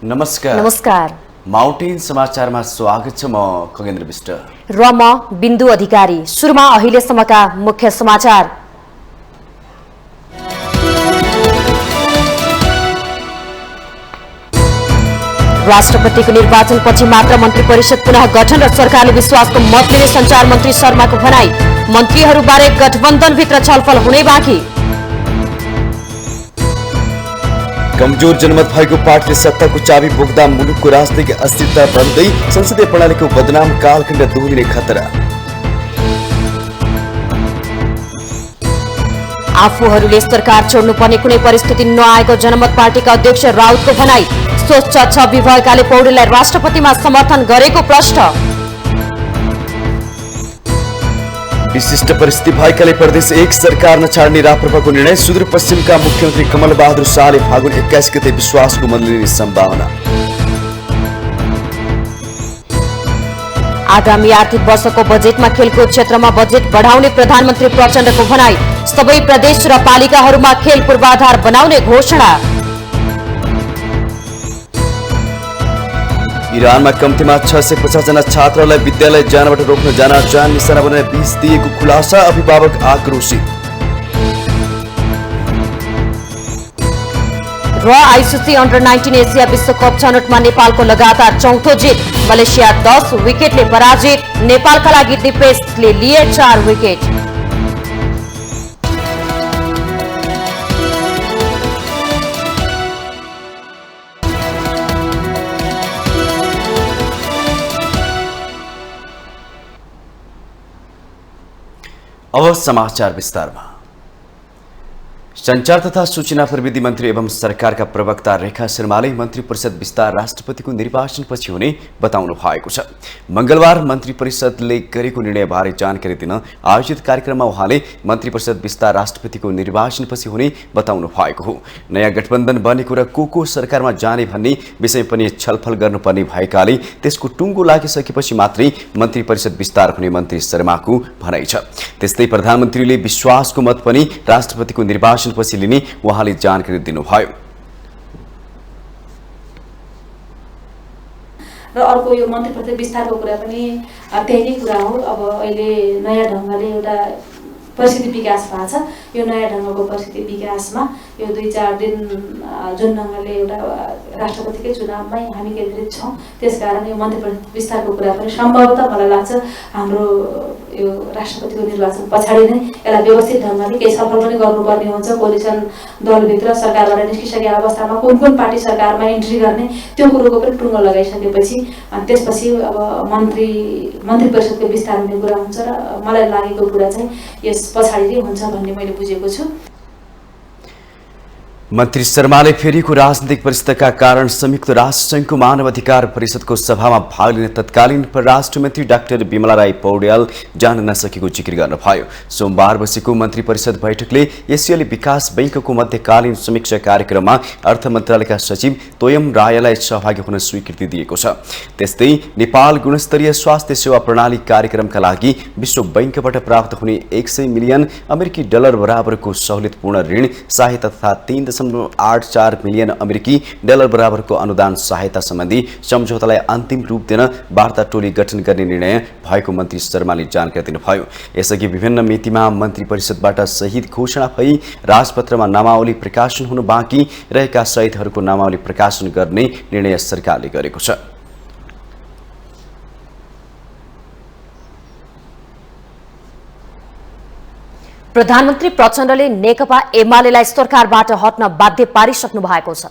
नमस्कार माउन्टेन समाचारमा स्वागत छ। म खगेन्द्र विष्ट र म बिन्दु अधिकारी। सुरुमा अहिलेसम्मका मुख्य समाचार। राष्ट्रपतिको निर्वाचनपछि मात्र मन्त्री परिषद पुनः गठन र सरकारले विश्वासको मत लिने सञ्चार मन्त्री शर्माको भनाई। मन्त्रीहरूबारे गठबन्धनभित्र छलफल हुनै बाँकी। कमजोर जनमत भएको पार्टीले सत्ताको चाबी बोक्दा मुलुकको राजनीतिक अस्थिरता बन्दै संसदीय प्रणालीको बदनाम कालखण्ड दोहोरिने खतरा। आफूहरूले सरकार छोड्नुपर्ने कुनै परिस्थिति नआएको जनमत पार्टीका अध्यक्ष राउतको भनाई। सोच छवि भएकाले पौडेललाई राष्ट्रपतिमा समर्थन गरेको प्रश्न। विशिष्ट परिस्थिति भएकाले प्रदेश 1 सरकार नछाड्ने राप्रपाको निर्णय। सुदूरपश्चिमका मुख्यमन्त्री कमल बहादुर शाहले फागुन 21 गते विश्वासको मत लिने सम्भावना। आगामी आर्थिक वर्षको बजेटमा खेलकुद क्षेत्रमा बजेट बढाउने प्रधानमन्त्री प्रचण्डको भनाई। सबै प्रदेश र पालिकाहरूमा खेल पूर्वाधार बनाउने घोषणा। इरानमा कम्तीमा 650 जना छात्रलाई विद्यालय जानबाट रोक्न जान जान निशाना बनाएर 20 दिएको खुलासा। अभिभावक आक्रोशित। र आइसिसी अन्डर 19 एसिया विश्वकप छनौटमा नेपालको लगातार चौथो जित। मलेसिया 10 विकेटले पराजित। नेपालका लागि दिपेशले लिए 4 विकेट। अब समाचार विस्तारमा। संचार तथा सूचना प्रविधि मन्त्री एवं सरकारका प्रवक्ता रेखा शर्माले मन्त्री परिषद विस्तार राष्ट्रपतिको निर्वाचनपछि हुने बताउनु भएको छ। मंगलबार मन्त्री परिषदले गरेको निर्णयबारे जानकारी दिन आयोजित कार्यक्रममा उहाँले मन्त्री परिषद विस्तार राष्ट्रपतिको निर्वाचनपछि हुने बताउनु भएको हो। नयाँ गठबन्धन बनेको र को सरकारमा जाने भन्ने विषय पनि छलफल गर्नुपर्ने भएकाले त्यसको टुङ्गो लागिसकेपछि मात्रै मन्त्री परिषद विस्तार हुने मन्त्री शर्माको भनाइ छ। त्यस्तै प्रधानमन्त्रीले विश्वासको मत पनि राष्ट्रपतिको निर्वाचन पछि लिने उहाँले जानकारी दिनुभयो। र अर्को यो मन्त्री परिषद विस्तारको कुरा पनि त्यही नै कुरा हो। अब अहिले नयाँ ढङ्गले एउटा परिस्थिति विकास भएको छ। यो नयाँ ढङ्गको परिस्थिति विकासमा यो 2-4 दिन जुन ढङ्गले एउटा राष्ट्रपतिकै चुनावमै हामी केन्द्रित छौँ, त्यसकारण यो मन्त्री परिषद विस्तारको कुरा पनि सम्भवतः मलाई लाग्छ हाम्रो यो राष्ट्रपतिको निर्वाचन पछाडि नै यसलाई व्यवस्थित ढङ्गले केही छलफल पनि गर्नुपर्ने हुन्छ। कोलिसन दलभित्र सरकारबाट निस्किसकेको अवस्थामा कुन पार्टी सरकारमा इन्ट्री गर्ने त्यो कुरोको पनि टुङ्गो लगाइसकेपछि त्यसपछि अब मन्त्री परिषदको विस्तार हुने कुरा हुन्छ। र मलाई लागेको कुरा चाहिँ यस पछाडि नै हुन्छ भन्ने मैले बुझेको छु। मन्त्री शर्माले फेरिको राजनीतिक परिस्थितिका कारण संयुक्त राष्ट्रसङ्घको मानवाधिकार परिषदको सभामा भाग लिन तत्कालीन परराष्ट्र मन्त्री डाक्टर बिमला राई पौड्याल जान नसकेको जिकिर गर्नुभयो। सोमबार बसेको मन्त्री परिषद बैठकले एसियाली विकास बैंकको मध्यकालीन समीक्षा कार्यक्रममा अर्थ मन्त्रालयका सचिव तोयम रायलाई सहभागी हुन स्वीकृति दिएको छ। त्यस्तै नेपाल गुणस्तरीय स्वास्थ्य सेवा प्रणाली कार्यक्रमका लागि विश्व बैंकबाट प्राप्त हुने 100 मिलियन अमेरिकी डलर बराबरको सहुलियतपूर्ण ऋण सहायता तथा 3.84 मिलियन अमेरिकी डलर बराबरको अनुदान सहायता सम्बन्धी सम्झौतालाई अन्तिम रूप दिन वार्ता टोली गठन गर्ने निर्णय भएको मन्त्री शर्माले जानकारी दिनुभयो। यसअघि विभिन्न मितिमा मन्त्री परिषदबाट शहीद घोषणा भई राजपत्रमा नामावली प्रकाशन हुनु बाँकी रहेका शहीदहरूको नामावली प्रकाशन गर्ने निर्णय सरकारले गरेको छ। प्रधानमन्त्री प्रचण्डले नेकपा एमालेलाई सरकारबाट हट्न बाध्य पारिसक्नु भएको छ।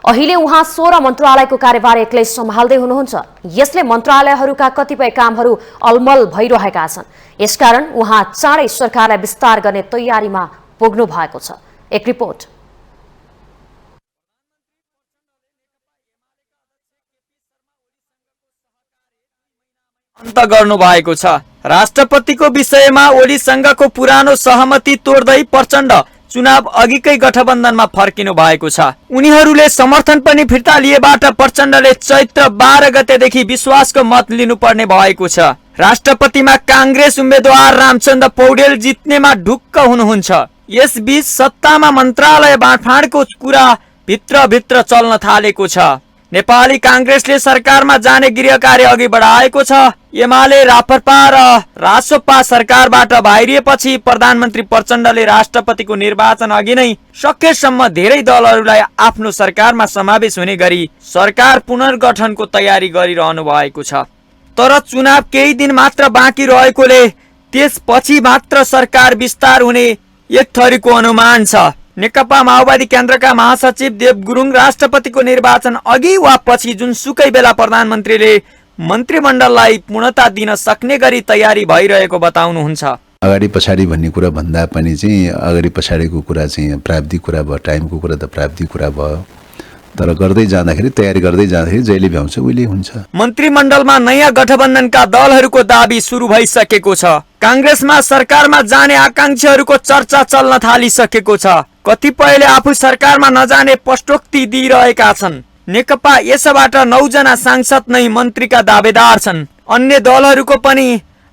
अहिले उहाँ 16 मन्त्रालयको कार्यभार एक्लै सम्हाल्दै हुनुहुन्छ। यसले मन्त्रालयहरूका कतिपय कामहरू अलमल भइरहेका छन्। यसकारण उहाँ चाँडै सरकारलाई विस्तार गर्ने तयारीमा पुग्नु भएको छ। एक रिपोर्ट। अन्त गर्नु भएको छ। राष्ट्रपतिको विषयमा ओलीसँगको पुरानो सहमति तोड्दै प्रचण्ड चुनाव अघिकै गठबन्धनमा फर्किनु भएको छ। उनीहरूले समर्थन पनि फिर्ता लिएबाट प्रचण्डले चैत्र 12 गतेदेखि विश्वासको मत लिनुपर्ने भएको छ। राष्ट्रपतिमा कांग्रेस उम्मेद्वार रामचन्द्र पौडेल जित्नेमा ढुक्क हुनुहुन्छ। यसबीच सत्तामा मन्त्रालय बाँडफाँडको कुरा भित्र चल्न थालेको छ। नेपाली कांग्रेसले सरकारमा जाने गृह कार्य अघि बढाएको छ। एमाले, राप्रपा र रासोपा सरकारबाट बाहिरिएपछि प्रधानमन्त्री प्रचण्डले राष्ट्रपतिको निर्वाचन अघि नै सकेसम्म धेरै दलहरूलाई आफ्नो सरकारमा समावेश हुने गरी सरकार पुनर्गठनको तयारी गरिरहनु भएको छ। तर चुनाव केही दिन मात्र बाँकी रहेकोले त्यसपछि मात्र सरकार विस्तार हुने एक थरीको अनुमान छ। नेकपा माओवादी केन्द्रका महासचिव देव गुरुङ राष्ट्रपतिको निर्वाचन अघि वा पछि जुनसुकै बेला प्रधानमन्त्रीले मन्त्रीमण्डललाई पूर्णता दिन सक्ने गरी तयारी भइरहेको बताउनुहुन्छ। अगाडि पछाडि भन्ने कुरा भन्दा पनि चाहिँ अगाडि पछाडिको कुरा चाहिँ प्राविधिक कुरा भयो, टाइमको कुरा त प्राविधिक कुरा भयो, तर गर्दै जाँदाखेरि तयारी गर्दै जाँदाखेरि जहिले भ्याउँछ उहिले हुन्छ। मन्त्रीमण्डलमा नयाँ गठबन्धनका दलहरूको दाबी सुरु भइसकेको छ। कांग्रेसमा सरकारमा जाने आकांक्षीहरूको चर्चा चल्न थालिसकेको छ। कतिपयले आफू सरकारमा नजाने स्पष्टोक्ति दिइरहेका छन्। नेकपा यसबाट 9 जना सांसद नै मन्त्रीका दावेदार छन्। अन्य दलहरूको पनि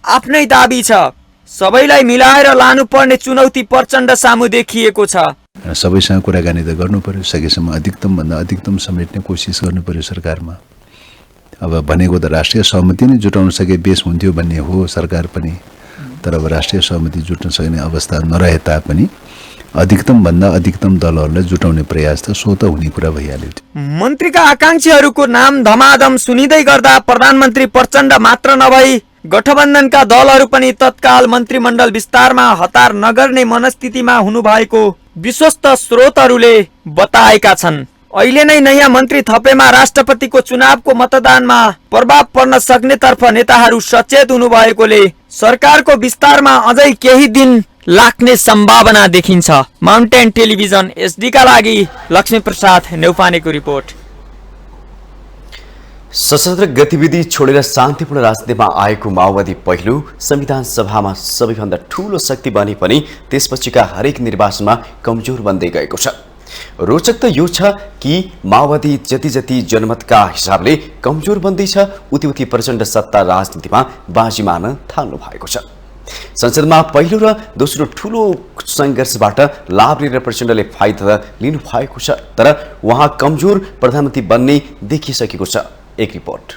आफ्नै दाबी छ। सबैलाई मिलाएर लानुपर्ने चुनौती प्रचण्ड सामु देखिएको छ। सबैसँग कुराकानी त गर्नु पर्यो, सकेसम्म अधिकतम भन्दा अधिकतम समेट्ने कोसिस गर्नु पर्यो सरकारमा। अब भनेको त राष्ट्रिय सहमति नै जुटाउन सके बेस हुन्थ्यो भन्ने हो सरकार पनि, तर अब राष्ट्रिय सहमति जुट्न सक्ने अवस्था नरहे तापनि अधिकतम भन्दा अधिकतम दलहरूलाई जुटाउने प्रयास त स्वत हुने कुरा भइहाल्यो। मन्त्रीका आकांक्षीहरूको नाम धमाधम सुनिँदै गर्दा प्रधानमन्त्री प्रचण्ड मात्र नभई गठबन्धनका दलहरू पनि तत्काल मन्त्रीमण्डल विस्तारमा हतार नगर्ने मनस्थितिमा हुनुभएको विश्वस्त स्रोतहरूले बताएका छन्। अहिले नै नयाँ मन्त्री थपेमा राष्ट्रपतिको चुनावको मतदानमा प्रभाव पर्न सक्नेतर्फ नेताहरू सचेत हुनुभएकोले सरकारको विस्तारमा अझै केही दिन लाग्ने सम्भावना देखिन्छ। माउन्टेन टेलिभिजन एसडी का लागि लक्ष्मी प्रसाद नेउपानेको रिपोर्ट। सशस्त्र गतिविधि छोडेर शान्तिपूर्ण राजनीतिमा आएको माओवादी पहिलो संविधान सभामा सबैभन्दा ठूलो शक्ति बने पनि त्यसपछिका हरेक निर्वाचनमा कमजोर बन्दै गएको छ। रोचक त यो छ कि माओवादी जति जति जनमतका हिसाबले कमजोर बन्दैछ उति उति प्रचण्ड सत्ता राजनीतिमा बाजी मार्न थाल्नु भएको छ। संसदमा पहिलो र दोस्रो ठूलो संघर्षबाट लाभ लिएर प्रचण्डले फाइदा लिनु भएको छ, तर उहाँ कमजोर प्रधानमन्त्री बन्ने देखिसकेको छ। एक रिपोर्ट।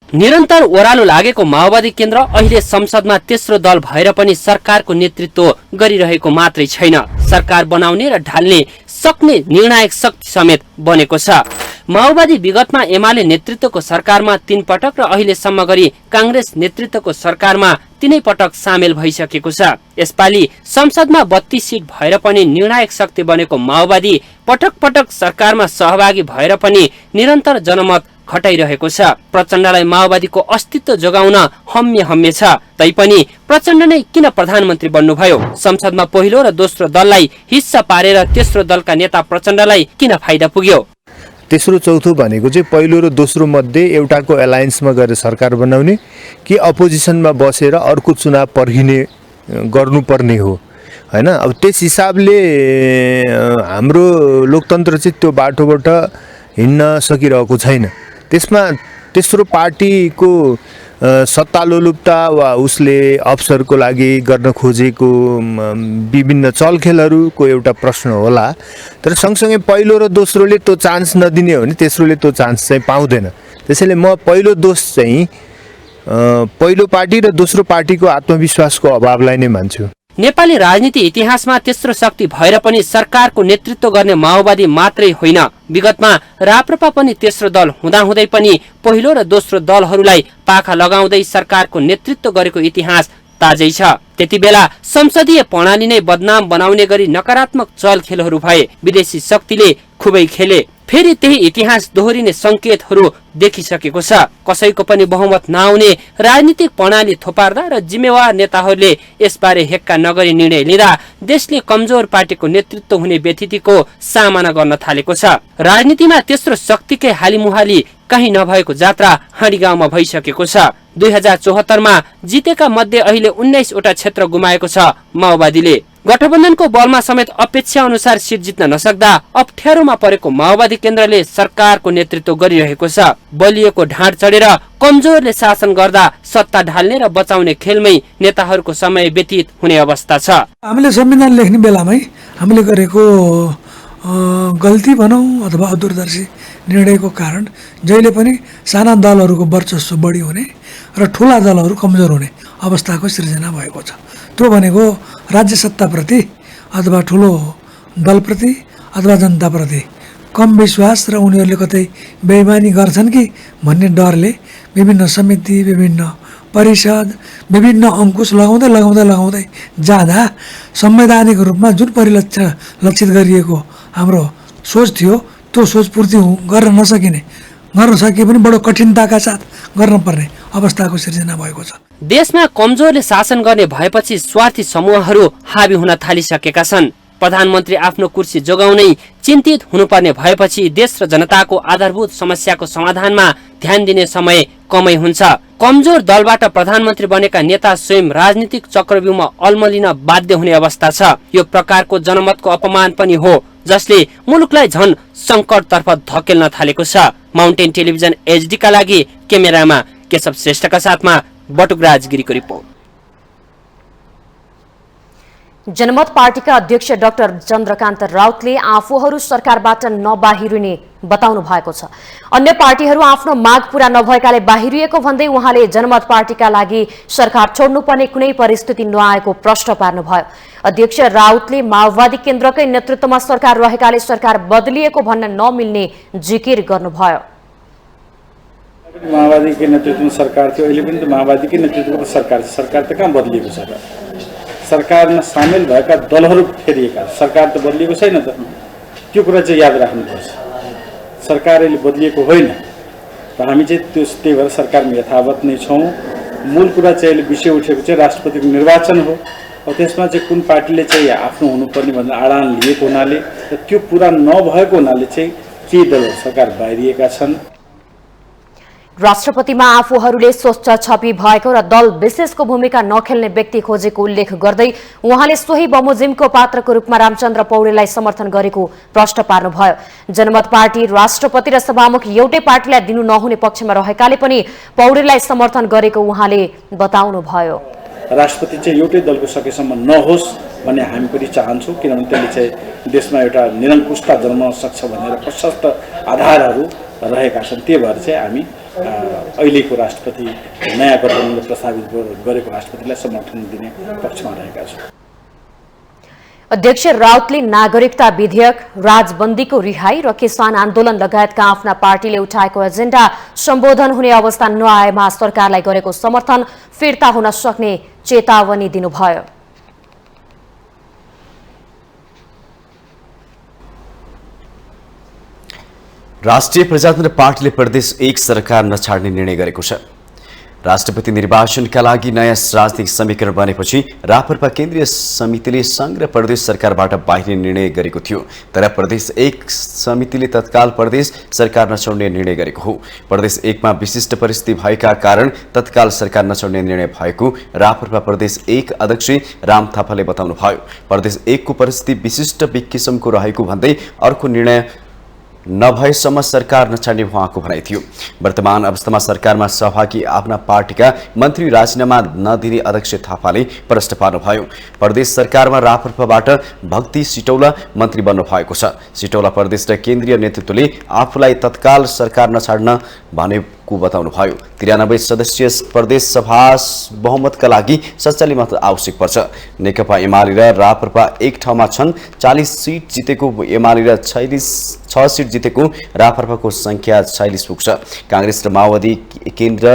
निरन्तर ओह्रालो लागेको माओवादी केन्द्र अहिले संसदमा तेस्रो दल भएर पनि सरकारको नेतृत्व गरिरहेको मात्रै छैन, सरकार बनाउने र ढाल्ने सक्ने निर्णायक शक्ति समेत बनेको छ। माओवादी विगतमा एमाले नेतृत्वको सरकारमा 3 पटक र अहिलेसम्म गरी कांग्रेस नेतृत्वको सरकारमा 3 पटक सामेल भइसकेको छ। यसपालि संसदमा 32 सिट भएर पनि निर्णायक शक्ति बनेको माओवादी पटक पटक सरकारमा सहभागी भएर पनि निरन्तर जनमत घटाइरहेको छ। प्रचण्डलाई माओवादीको अस्तित्व जोगाउन हम्मे छ, तैपनि प्रचण्ड नै किन प्रधानमन्त्री बन्नुभयो? संसदमा पहिलो र दोस्रो दललाई हिस्सा पारेर तेस्रो दलका नेता प्रचण्डलाई किन फाइदा पुग्यो? तेस्रो चौथो भनेको चाहिँ पहिलो र दोस्रो मध्ये एउटाको एलायन्समा गएर सरकार बनाउने कि अपोजिसनमा बसेर अर्को चुनाव पर्खिने गर्नुपर्ने हो हैन। अब त्यस हिसाबले हाम्रो लोकतन्त्र चाहिँ त्यो बाटोबाट हिँड्न सकिरहेको छैन। त्यसमा तेस्रो पार्टीको सत्तालोलुपता वा उसले अवसरको लागि गर्न खोजेको विभिन्न चलखेलहरूको एउटा प्रश्न होला, तर सँगसँगै पहिलो र दोस्रोले त्यो चान्स नदिने हो भने तेस्रोले त्यो चान्स चाहिँ पाउँदैन। त्यसैले म पहिलो दोष चाहिँ पहिलो पार्टी र दोस्रो पार्टीको आत्मविश्वासको अभावलाई नै मान्छु। नेपाली राजनीति इतिहासमा तेस्रो शक्ति भएर पनि सरकारको नेतृत्व गर्ने माओवादी मात्रै होइन, विगतमा राप्रपा पनि तेस्रो दल हुँदाहुँदै पनि पहिलो र दोस्रो दलहरूलाई पाखा लगाउँदै सरकारको नेतृत्व गरेको इतिहास ताजै छ। त्यति बेला संसदीय प्रणाली नै बदनाम बनाउने गरी नकारात्मक चलखेलहरू भए, विदेशी शक्तिले खुबै खेले। फेरि त्यही इतिहास दोहोरिने संकेतहरू देखिसकेको छ। कसैको पनि बहुमत नआउने राजनीतिक प्रणाली थोपार्दा र जिम्मेवार नेताहरूले यसबारे हेक्का नगरी निर्णय लिँदा देशले कमजोर पार्टीको नेतृत्व हुने व्यथितिको सामना गर्न थालेको छ। राजनीतिमा तेस्रो शक्तिकै हालिमुहाली कहीँ नभएको जात्रा हाँडी गाउँमा भइसकेको छ। 2074 मा जितेका मध्ये अहिले 19 वटा क्षेत्र गुमाएको छ माओवादीले। गठबन्धनको बलमा समेत अपेक्षा अनुसार सिट जित्न नसक्दा अप्ठ्यारोमा परेको माओवादी केन्द्रले सरकारको नेतृत्व गरिरहेको छ। बलिएको ढाड चढेर कमजोरले शासन गर्दा सत्ता ढाल्ने र बचाउने खेलमै नेताहरूको समय व्यतीत हुने अवस्था छ। हामीले संविधान लेख्ने बेलामै हामीले गरेको गल्ती भनौँ अथवा अदूरदर्शी निर्णयको कारण जहिले पनि साना दलहरूको वर्चस्व बढी हुने र ठुला दलहरू कमजोर हुने अवस्थाको सिर्जना भएको छ। त्यो भनेको राज्य सत्ताप्रति अथवा ठुलो दलप्रति अथवा जनताप्रति कम विश्वास र उनीहरूले कतै बेइमानी गर्छन् कि भन्ने डरले विभिन्न समिति, विभिन्न परिषद, विभिन्न अङ्कुश लगाउँदै जाँदा संवैधानिक रूपमा जुन लक्षित गरिएको हाम्रो सोच थियो त्यो सोच पूर्ति गर्न नसकिने, गर्न सके पनि बडो कठिनताका साथ गर्न पर्ने अवस्थाको सिर्जना भएको छ। देशमा कमजोरले शासन गर्ने भएपछि स्वार्थी समूहहरू हावी हुन थालिसकेका छन्। प्रधानमन्त्री आफ्नो कुर्सी जोगाउनै चिन्तित हुनुपर्ने भएपछि देश र जनताको आधारभूत समस्याको समाधानमा ध्यान दिने समय कमै हुन्छ। कमजोर दलबाट प्रधानमन्त्री बनेका नेता स्वयं राजनीतिक चक्रव्यूहमा अल्मलिन बाध्य हुने अवस्था छ। यो प्रकारको जनमतको अपमान पनि हो, जसले मुलुकलाई झन संकटतर्फ धकेल्न थालेको छ। माउन्टेन टेलिभिजन HD का लागि क्यामेरामा केशव श्रेष्ठका साथमा बटुकराज गिरीको रिपोर्ट। जनमत पार्टीका अध्यक्ष डाक्टर चन्द्रकान्त राउतले आफूहरू सरकारबाट नबाहिरिने बताउनु भएको छ। अन्य पार्टीहरू आफ्नो माग पूरा नभएकाले बाहिरिएको भन्दै उहाँले जनमत पार्टीका लागि सरकार छोड्नुपर्ने कुनै परिस्थिति नआएको प्रश्न पार्नुभयो। अध्यक्ष राउतले माओवादी केन्द्रकै नेतृत्वमा सरकार रहेकाले सरकार बदलिएको भन्न नमिल्ने जिकिर गर्नुभयो। माओवादीकै नेतृत्वमा सरकार थियो, अहिले पनि त माओवादीकै नेतृत्वको सरकार छ। सरकार त कहाँ बदलिएको छ? सरकारमा सामेल भएका दलहरू फेरिएका, सरकार त बदलिएको छैन त। त्यो कुरा चाहिँ याद राख्नुपर्छ। सरकार अहिले बदलिएको होइन र हामी चाहिँ त्यही भएर सरकारमा यथावत नै छौँ। मूल कुरा चाहिँ अहिले विषय उठेको चाहिँ राष्ट्रपतिको निर्वाचन हो। त्यसमा चाहिँ कुन पार्टीले चाहिँ आफ्नो हुनुपर्ने भनेर आडान लिएको हुनाले र त्यो पुरा नभएको हुनाले चाहिँ केही दलहरू सरकार बाहिरिएका छन्। राष्ट्रपतिमा आफूहरूले सोच छपी भएको र दल विशेषको भूमिका नखेल्ने व्यक्ति खोजेको उल्लेख गर्दै उहाँले सोही बमोजिमको पात्रको रूपमा रामचन्द्र पौडेललाई समर्थन गरेको प्रश्न पार्नुभयो। जनमत पार्टी राष्ट्रपति र सभामुख एउटै पार्टीलाई दिनु नहुने पक्षमा रहेकाले पनि पौडेललाई समर्थन गरेको उहाँले बताउनुभयो। राष्ट्रपति चाहिँ एउटै दलको सकेसम्म नहोस् भन्ने हामी पनि चाहन्छौँ, किनभने त्यसले चाहिँ देशमा एउटा निरङ्कुशता जन्माउन सक्छ भनेर प्रशस्त आधारहरू रहेका छन्। त्यही भएर चाहिँ हामी अहिलेको राष्ट्रपति नयाँ गठबन्धनले प्रस्तावित गरेको राष्ट्रपतिलाई समर्थन दिने पक्षमा रहेका छौँ। अध्यक्ष राउतले नागरिकता विधेयक, राजबन्दीको रिहाई र किसान आन्दोलन लगायतका आफ्ना पार्टीले उठाएको एजेन्डा सम्बोधन हुने अवस्था नआएमा सरकारलाई गरेको समर्थन फिर्ता हुन सक्ने चेतावनी दिनुभयो। राष्ट्रिय प्रजातन्त्र पार्टीले प्रदेश 1 सरकार नछाड्ने निर्णय गरेको छ। राष्ट्रपति निर्वाचनका लागि नयाँ राजनीतिक समीकरण बनेपछि राप्रपा केन्द्रीय समितिले संघ र प्रदेश सरकारबाट बाहिरिने निर्णय गरेको थियो। तर प्रदेश 1 समितिले तत्काल प्रदेश सरकार नछाड्ने निर्णय गरेको हो। प्रदेश 1 मा विशिष्ट परिस्थिति भएका कारण तत्काल सरकार नछाड्ने निर्णय भएको राप्रपा प्रदेश 1 अध्यक्ष राम थापाले बताउनुभयो। प्रदेश 1 को परिस्थिति विशिष्ट किसिमको रहेको भन्दै अर्को निर्णय नभएसम्म सरकार नछाड्ने उहाँको भनाइ थियो। वर्तमान अवस्थामा सरकारमा सहभागी आफ्ना पार्टीका मन्त्री राजीनामा नदिने अध्यक्ष थापाले प्रश्न पार्नुभयो। प्रदेश सरकारमा राप्रपाबाट भक्ति सिटौला मन्त्री बन्नु भएको छ। सिटौला प्रदेश र केन्द्रीय नेतृत्वले आफूलाई तत्काल सरकार नछाड्न भनेको बताउनुभयो। 93 सदस्यीय प्रदेश सभा बहुमतका लागि 47 मत आवश्यक पर्छ। नेकपा एमाले र राप्रपा एक ठाउँमा छन्। 40 सिट जितेको एमाले र 6 सिट जितेको राप्रपाको संख्या 46 पुग्छ। कांग्रेस र माओवादी केन्द्र,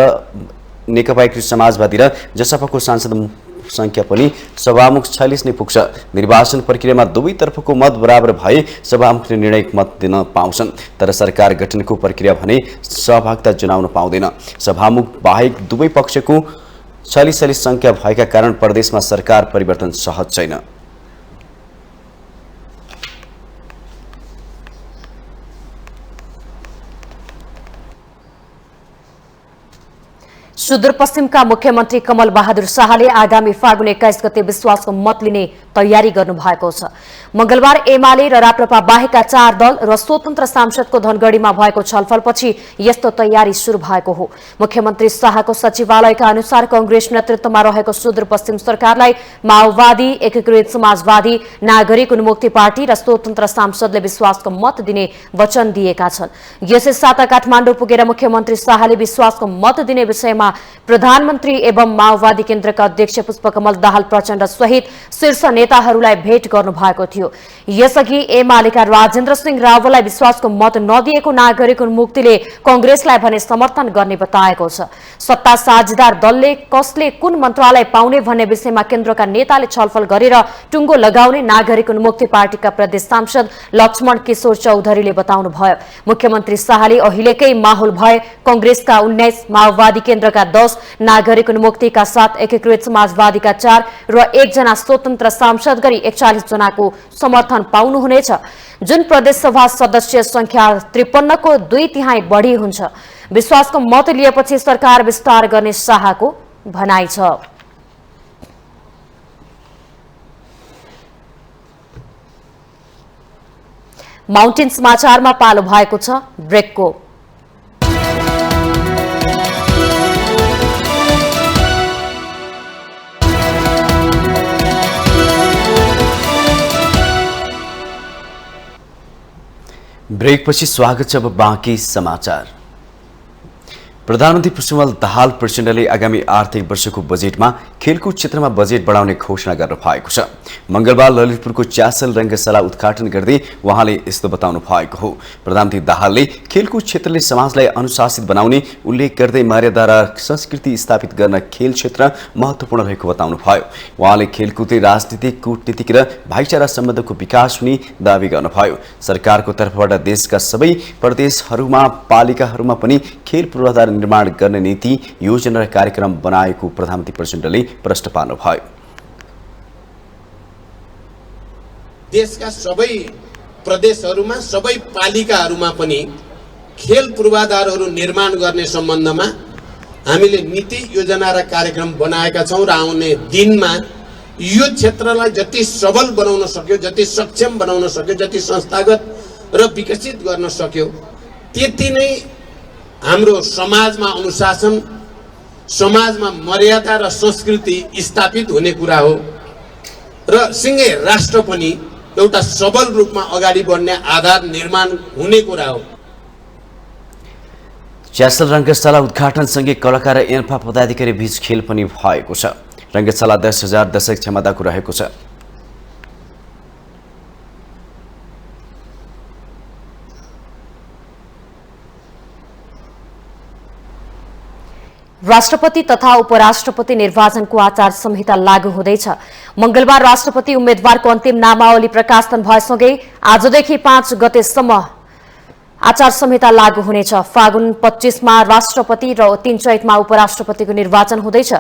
नेकपा एकीकृत समाजवादी र जसपाको सांसद संख्या पनि सभामुख 46 नै पुग्छ। निर्वाचन प्रक्रियामा दुवैतर्फको मत बराबर भए सभामुखले निर्णायक मत दिन पाउँछन्। तर सरकार गठनको प्रक्रिया भने सहभागिता जनाउन पाउँदैन। सभामुख बाहेक दुवै पक्षको 46 संख्या भएका कारण प्रदेशमा सरकार परिवर्तन सहज छैन। सुदूरपश्चिमका मुख्यमन्त्री कमल बहादुर शाहले आगामी फागुन 21 गते विश्वासको मत लिने तयारी गर्नु भएको छ। मंगलबार एमाले र राप्रपा बाहेकका 4 दल र स्वतन्त्र सांसदको धनगढीमा भएको छलफलपछि यस्तो तयारी शुरू भएको हो। मुख्यमन्त्री शाहको सचिवालयका अनुसार कांग्रेस नेतृत्वमा रहेको सुदूरपश्चिम सरकारलाई माओवादी, एकीकृत समाजवादी, नागरिक उन्मुक्ति पार्टी र स्वतन्त्र सांसदले विश्वासको मत दिने वचन दिएका छन्। यसै साता काठमाडौँ पुगेर मुख्यमन्त्री शाहले विश्वासको मत दिने विषयमा प्रधानमन्त्री एवं माओवादी केन्द्रका अध्यक्ष पुष्पकमल दाहाल प्रचण्ड सहित शीर्ष नेताहरूलाई भेट गर्नु भएको थियो। यसअघि एमालेका राजेन्द्र सिंह रावललाई विश्वासको मत नदिएको नागरिक उन्मुक्तिले कांग्रेसलाई भने समर्थन गर्ने बताएको छ। सत्ता साझेदार दलले कसले कुन मन्त्रालय पाउने भन्ने विषयमा केन्द्रका नेताले छलफल गरेर टुङ्गो लगाउने नागरिक उन्मुक्ति पार्टीका प्रदेश सांसद लक्ष्मण किशोर चौधरीले बताउनुभयो। मुख्यमन्त्री शाहले अहिलेकै माहौल भए कांग्रेसका 19, माओवादी केन्द्रका 10, नागरिक उन्मुक्तिका 7, एकीकृत समाजवादीका 4 र 1 जना स्वतन्त्र सांसद गरी 41 जनाको समर्थन पाउनुहुनेछ, जुन प्रदेशसभा सदस्य संख्या 53 को 2/3 बढी हुन्छ। विश्वासको मत लिएपछि सरकार विस्तार गर्ने शाहको भनाइ छ। माउन्टेन समाचारमा पालो भएको छ ब्रेकको। ब्रेकपछि स्वागत छ। अब बाँकी समाचार। प्रधानमन्त्री पुष्पकमल दाहाल प्रचण्डले आगामी आर्थिक वर्षको बजेटमा खेलकुद क्षेत्रमा बजेट बढाउने घोषणा गर्नु भएको छ। मंगलबार ललितपुरको च्यासल रंगशाला उद्घाटन गर्दै उहाँले यस्तो बताउनु भएको हो। प्रधानमन्त्री दाहालले खेलकुद क्षेत्रले समाजलाई अनुशासित बनाउने उल्लेख गर्दै मर्यादा र संस्कृति स्थापित गर्न खेल क्षेत्र महत्त्वपूर्ण रहेको बताउनुभयो। उहाँले खेलकुदले राजनीतिक, कूटनीतिक र भाइचारा सम्बन्धको विकास हुने दावी गर्नुभयो। सरकारको तर्फबाट देशका सबै प्रदेशहरूमा, पालिकाहरूमा पनि खेल पूर्वाधार निर्माण गर्ने नीति, योजना र कार्यक्रम बनाएको प्रधानमन्त्री प्रचण्डले प्रश्न पार्नुभयो। देशका सबै प्रदेशहरूमा, सबै पालिकाहरूमा पनि खेल पूर्वाधारहरू निर्माण गर्ने सम्बन्धमा हामीले नीति, योजना र कार्यक्रम बनाएका छौं र आउने दिनमा यो क्षेत्रलाई जति सबल बनाउन सक्यो, जति सक्षम बनाउन सक्यो, जति संस्थागत र विकसित गर्न सक्यो, त्यति नै हाम्रो समाजमा अनुशासन, समाजमा मर्यादा र संस्कृति स्थापित हुने कुरा हो र सँगै राष्ट्र पनि एउटा सबल रूपमा अगाडि बढ्ने आधार निर्माण हुने कुरा हो। च्यासल रंगशाला उद्घाटनसँगै कलाकार र एन्फा पदाधिकारी बीच खेल पनि भएको छ। रंगशाला 10,000 दर्शक क्षमताको रहेको छ। राष्ट्रपति तथा उपराष्ट्रपति निर्वाचनको आचार संहिता लागू हुँदैछ। मंगलबार राष्ट्रपति उम्मेद्वारको अन्तिम नामावली प्रकाशन भएसँगै आजदेखि 5 गतेसम्म आचार संहिता लागू हुनेछ। फागुन 25 मा राष्ट्रपति र 3 चैतमा उपराष्ट्रपतिको निर्वाचन हुँदैछ।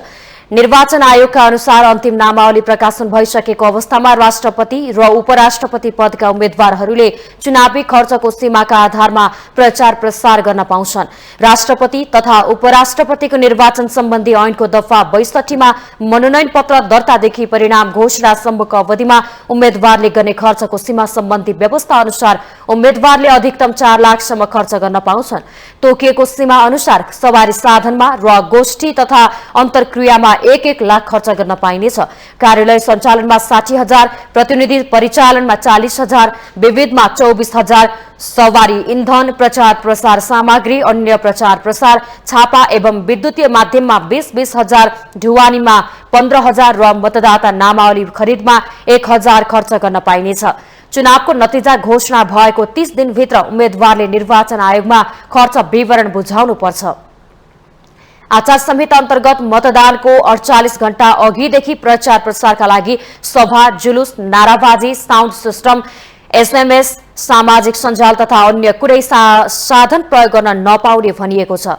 निर्वाचन आयोगका अनुसार अन्तिम नामावली प्रकाशन भइसकेको अवस्थामा राष्ट्रपति र उपराष्ट्रपति पदका उम्मेद्वारहरूले चुनावी खर्चको सीमाका आधारमा प्रचार प्रसार गर्न पाउँछन्। राष्ट्रपति तथा उपराष्ट्रपतिको निर्वाचन सम्बन्धी ऐनको दफा 62 मा मनोनयन पत्र दर्तादेखि परिणाम घोषणासम्मको अवधिमा उम्मेद्वारले गर्ने खर्चको सीमा सम्बन्धी व्यवस्था अनुसार उम्मेद्वारले अधिकतम 4 लाखसम्म खर्च गर्न पाउँछन्। तोकिएको सीमा अनुसार सवारी साधनमा र गोष्ठी तथा अन्तर्क्रियामा 1-1 लाख खर्च गर्न पाइनेछ। कार्यालय सञ्चालनमा 60,000, प्रतिनिधि परिचालनमा 40,000, विविधमा 24,000, सवारी इन्धन, प्रचार प्रसार सामग्री, अन्य प्रचार प्रसार, छापा एवं विद्युतीय माध्यममा 20,000, ढुवानीमा 15,000 र मतदाता नामावली खरिदमा 1,000 खर्च गर्न पाइनेछ। चुनावको नतिजा घोषणा भएको 30 दिनभित्र उम्मेद्वारले निर्वाचन आयोगमा खर्च विवरण बुझाउनु पर्छ। आचार संहिता अन्तर्गत मतदानको 48 घण्टा अघिदेखि प्रचार प्रसारका लागि सभा, जुलुस, नाराबाजी, साउन्ड सिस्टम, एसएमएस, सामाजिक सञ्जाल तथा अन्य कुनै साधन प्रयोग गर्न नपाउने भनिएको छ।